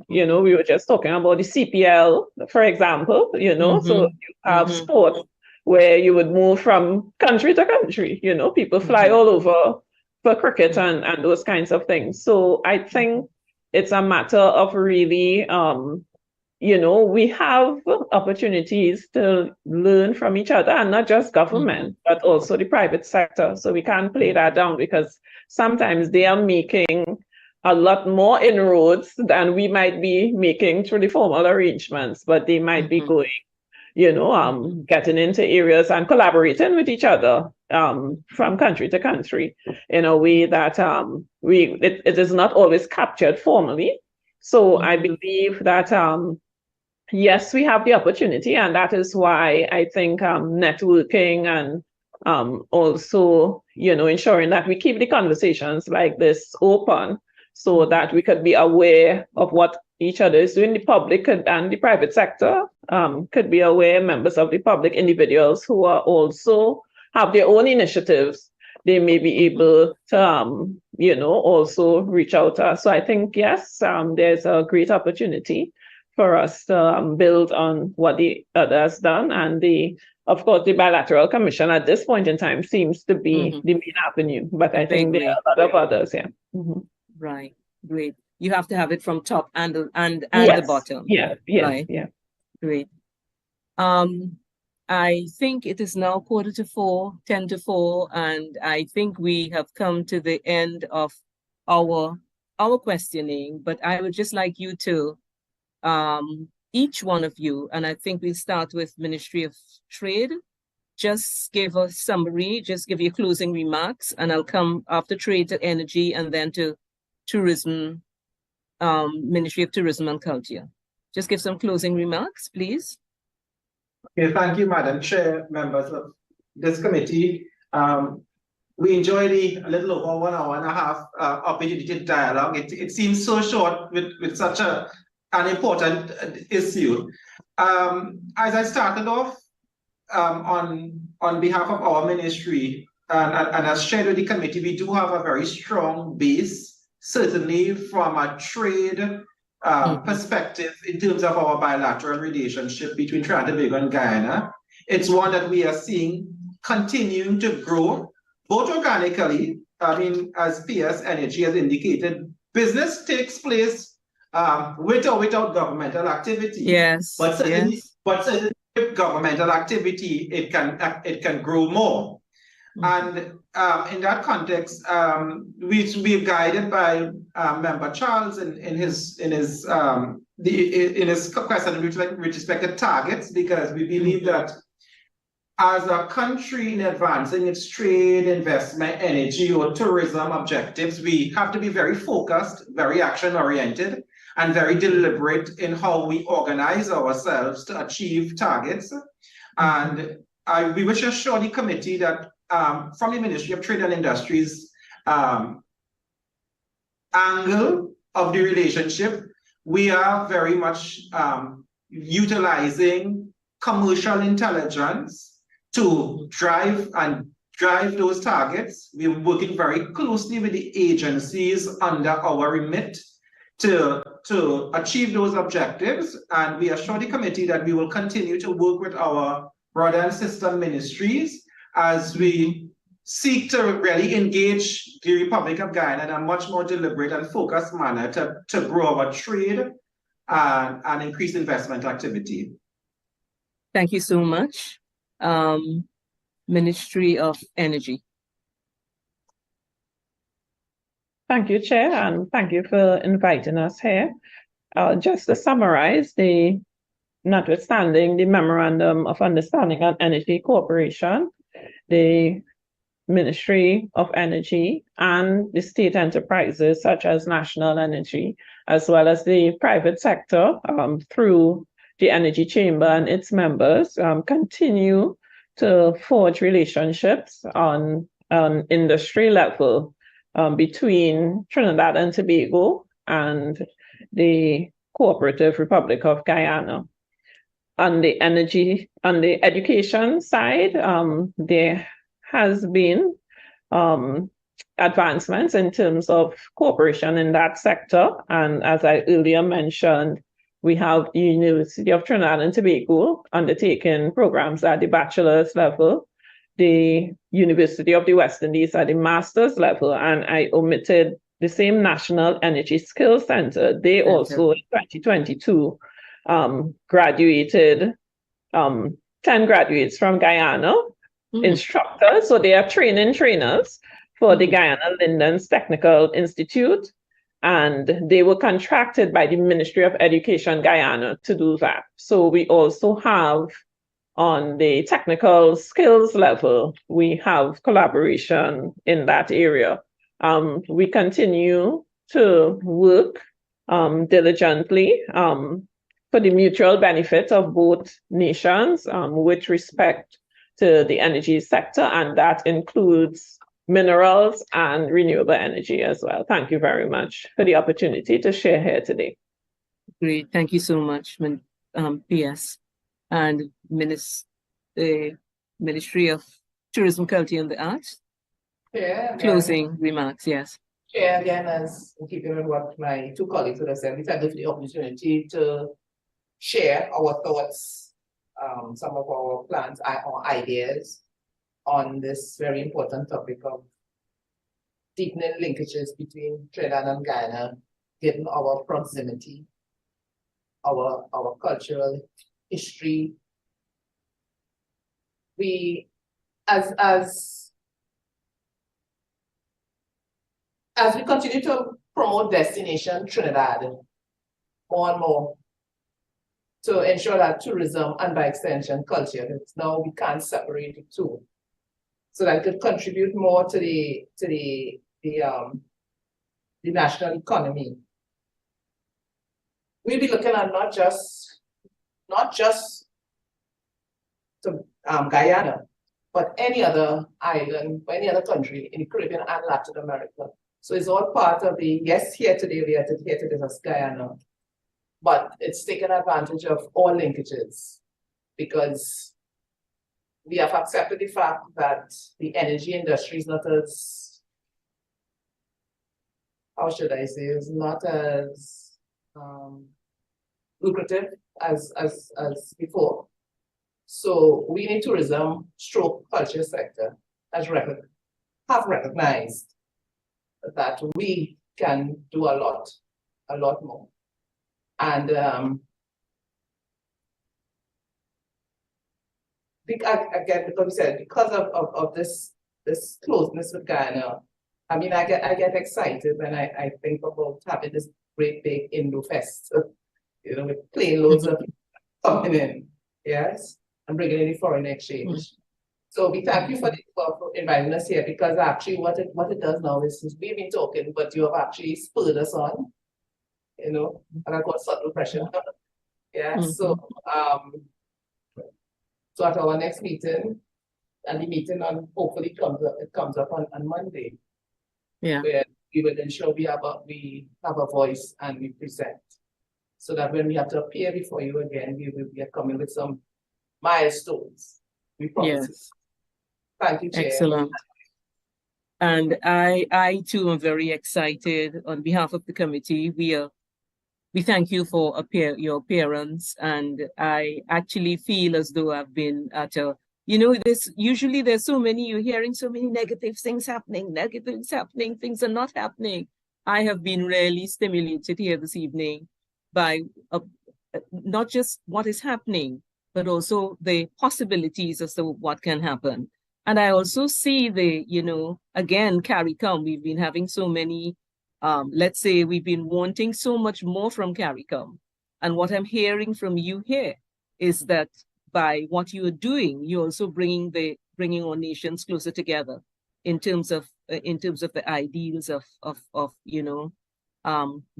We were just talking about the CPL, for example, so you have sport where you would move from country to country, people fly all over for cricket and those kinds of things. So I think it's a matter of really, we have opportunities to learn from each other, and not just government, but also the private sector. So we can't play that down, because sometimes they are making a lot more inroads than we might be making through the formal arrangements, but they might be going, getting into areas and collaborating with each other from country to country in a way that it is not always captured formally. So I believe that yes, we have the opportunity, and that is why I think networking and also, ensuring that we keep the conversations like this open, so that we could be aware of what each other is doing. The public and the private sector could be aware, members of the public, individuals who are also have their own initiatives. They may be able to, also reach out to us. So I think, yes, there's a great opportunity for us to build on what the other has done. And of course, the bilateral commission at this point in time seems to be the main avenue, but I think there are a lot of others, yeah. Right, great. You have to have it from top and the bottom. Yeah, right. Yeah. Great. I think it is now 4:45, 4:50, and I think we have come to the end of our questioning, but I would just like you to, each one of you, and I think we'll start with Ministry of Trade, just give a summary, just give your closing remarks, and I'll come after Trade to Energy, and then to Tourism, Ministry of Tourism and Culture. Just give some closing remarks, please. Okay, thank you, Madam Chair, members of this committee. We enjoyed a little over 1 hour and a half opportunity dialogue. It seems so short with such an important issue. As I started off, on behalf of our ministry, and as shared with the committee, we do have a very strong base, certainly from a trade perspective in terms of our bilateral relationship between Trinidad and Tobago and Guyana. It's one that we are seeing continuing to grow, both organically. I mean, as PS Energy has indicated, business takes place with or without governmental activity. Yes. But certainly with governmental activity, it can grow more. And in that context, we're guided by Member Charles in his question with respect to targets, because we believe that as a country in advancing its trade, investment, energy, or tourism objectives, we have to be very focused, very action-oriented, and very deliberate in how we organize ourselves to achieve targets. And we wish to assure the committee that from the Ministry of Trade and Industries angle of the relationship, we are very much utilizing commercial intelligence to drive those targets. We're working very closely with the agencies under our remit to achieve those objectives. And we assure the committee that we will continue to work with our brother and sister ministries as we seek to really engage the Republic of Guyana in a much more deliberate and focused manner to grow our trade and increase investment activity. Thank you so much. Ministry of Energy. Thank you, Chair, and thank you for inviting us here. Just to summarize, notwithstanding the Memorandum of Understanding on Energy Cooperation, the Ministry of Energy and the state enterprises such as National Energy, as well as the private sector through the Energy Chamber and its members, continue to forge relationships on industry level between Trinidad and Tobago and the Cooperative Republic of Guyana. On the education side, there has been advancements in terms of cooperation in that sector. And as I earlier mentioned, we have the University of Trinidad and Tobago undertaking programs at the bachelor's level, the University of the West Indies at the master's level, and I omitted the same National Energy Skills Center. They also, in 2022, graduated 10 graduates from Guyana, instructors. So they are training trainers for the Guyana Lindens Technical Institute, and they were contracted by the Ministry of Education Guyana to do that. So we also have, on the technical skills level, we have collaboration in that area. We continue to work diligently for the mutual benefit of both nations with respect to the energy sector, and that includes minerals and renewable energy as well. Thank you very much for the opportunity to share here today. Great, thank you so much, PS. And the Ministry of Tourism, Culture and the Arts. Yeah. Closing remarks, yes. Yeah, again, as in keeping with what my two colleagues would have said, we thank you for the opportunity to share our thoughts, some of our plans, our ideas on this very important topic of deepening linkages between Trinidad and Guyana, given our proximity, our cultural history. We, as we continue to promote Destination Trinidad more and more, to ensure that tourism and by extension culture, because now we can't separate the two, so that it could contribute more to the national economy. We'll be looking at not just to Guyana, but any other island, or any other country in the Caribbean and Latin America. So it's all part of the, yes, here today we are here to discuss Guyana, but it's taken advantage of all linkages, because we have accepted the fact that the energy industry is not as, how should I say, is not as lucrative as before. So we in tourism stroke culture sector have recognized that we can do a lot more. And again, because we said, because of this closeness with Guyana, I mean, I get excited when I think about having this great big Indo Fest, you know, with plane loads of people coming in, yes, and bringing in the foreign exchange. So we thank you for inviting us here, because actually what it does now is we've been talking, but you have actually spurred us on, you know, and I've got subtle pressure. Yeah, so at our next meeting, and the meeting hopefully comes up on Monday. Yeah. Where we will ensure we have a voice and we present, so that when we have to appear before you again, we will be coming with some milestones. We promise. Yes. Thank you, Chair. Excellent. And I too am very excited on behalf of the committee. We thank you for your appearance, and I actually feel as though I've been at a, you know, usually there's so many, you're hearing so many negative things happening, things are not happening. I have been really stimulated here this evening by not just what is happening, but also the possibilities as to what can happen. And I also see again, CARICOM, we've been having so many, let's say we've been wanting so much more from CARICOM. And what I'm hearing from you here is that by what you are doing, you're also bringing our nations closer together in terms of the ideals of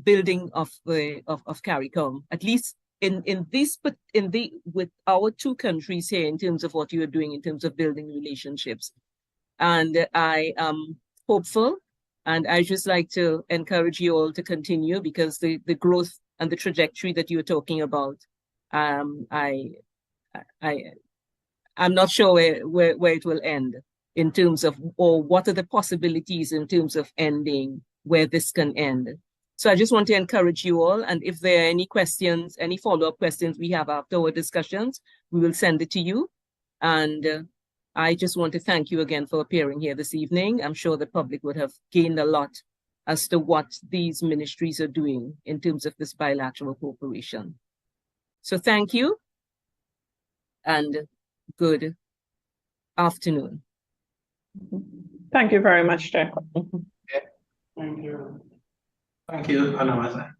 building of CARICOM, at least with our two countries here, in terms of what you are doing in terms of building relationships. And I am hopeful, and I just like to encourage you all to continue, because the growth and the trajectory that you're talking about, I'm not sure where it will end in terms of, or what are the possibilities in terms of ending where this can end. So I just want to encourage you all, and if there are any questions, any follow-up questions we have after our discussions, we will send it to you. And I just want to thank you again for appearing here this evening. I'm sure the public would have gained a lot as to what these ministries are doing in terms of this bilateral cooperation. So thank you and good afternoon. Thank you very much, Chair. Thank you. Thank you, Anamasa.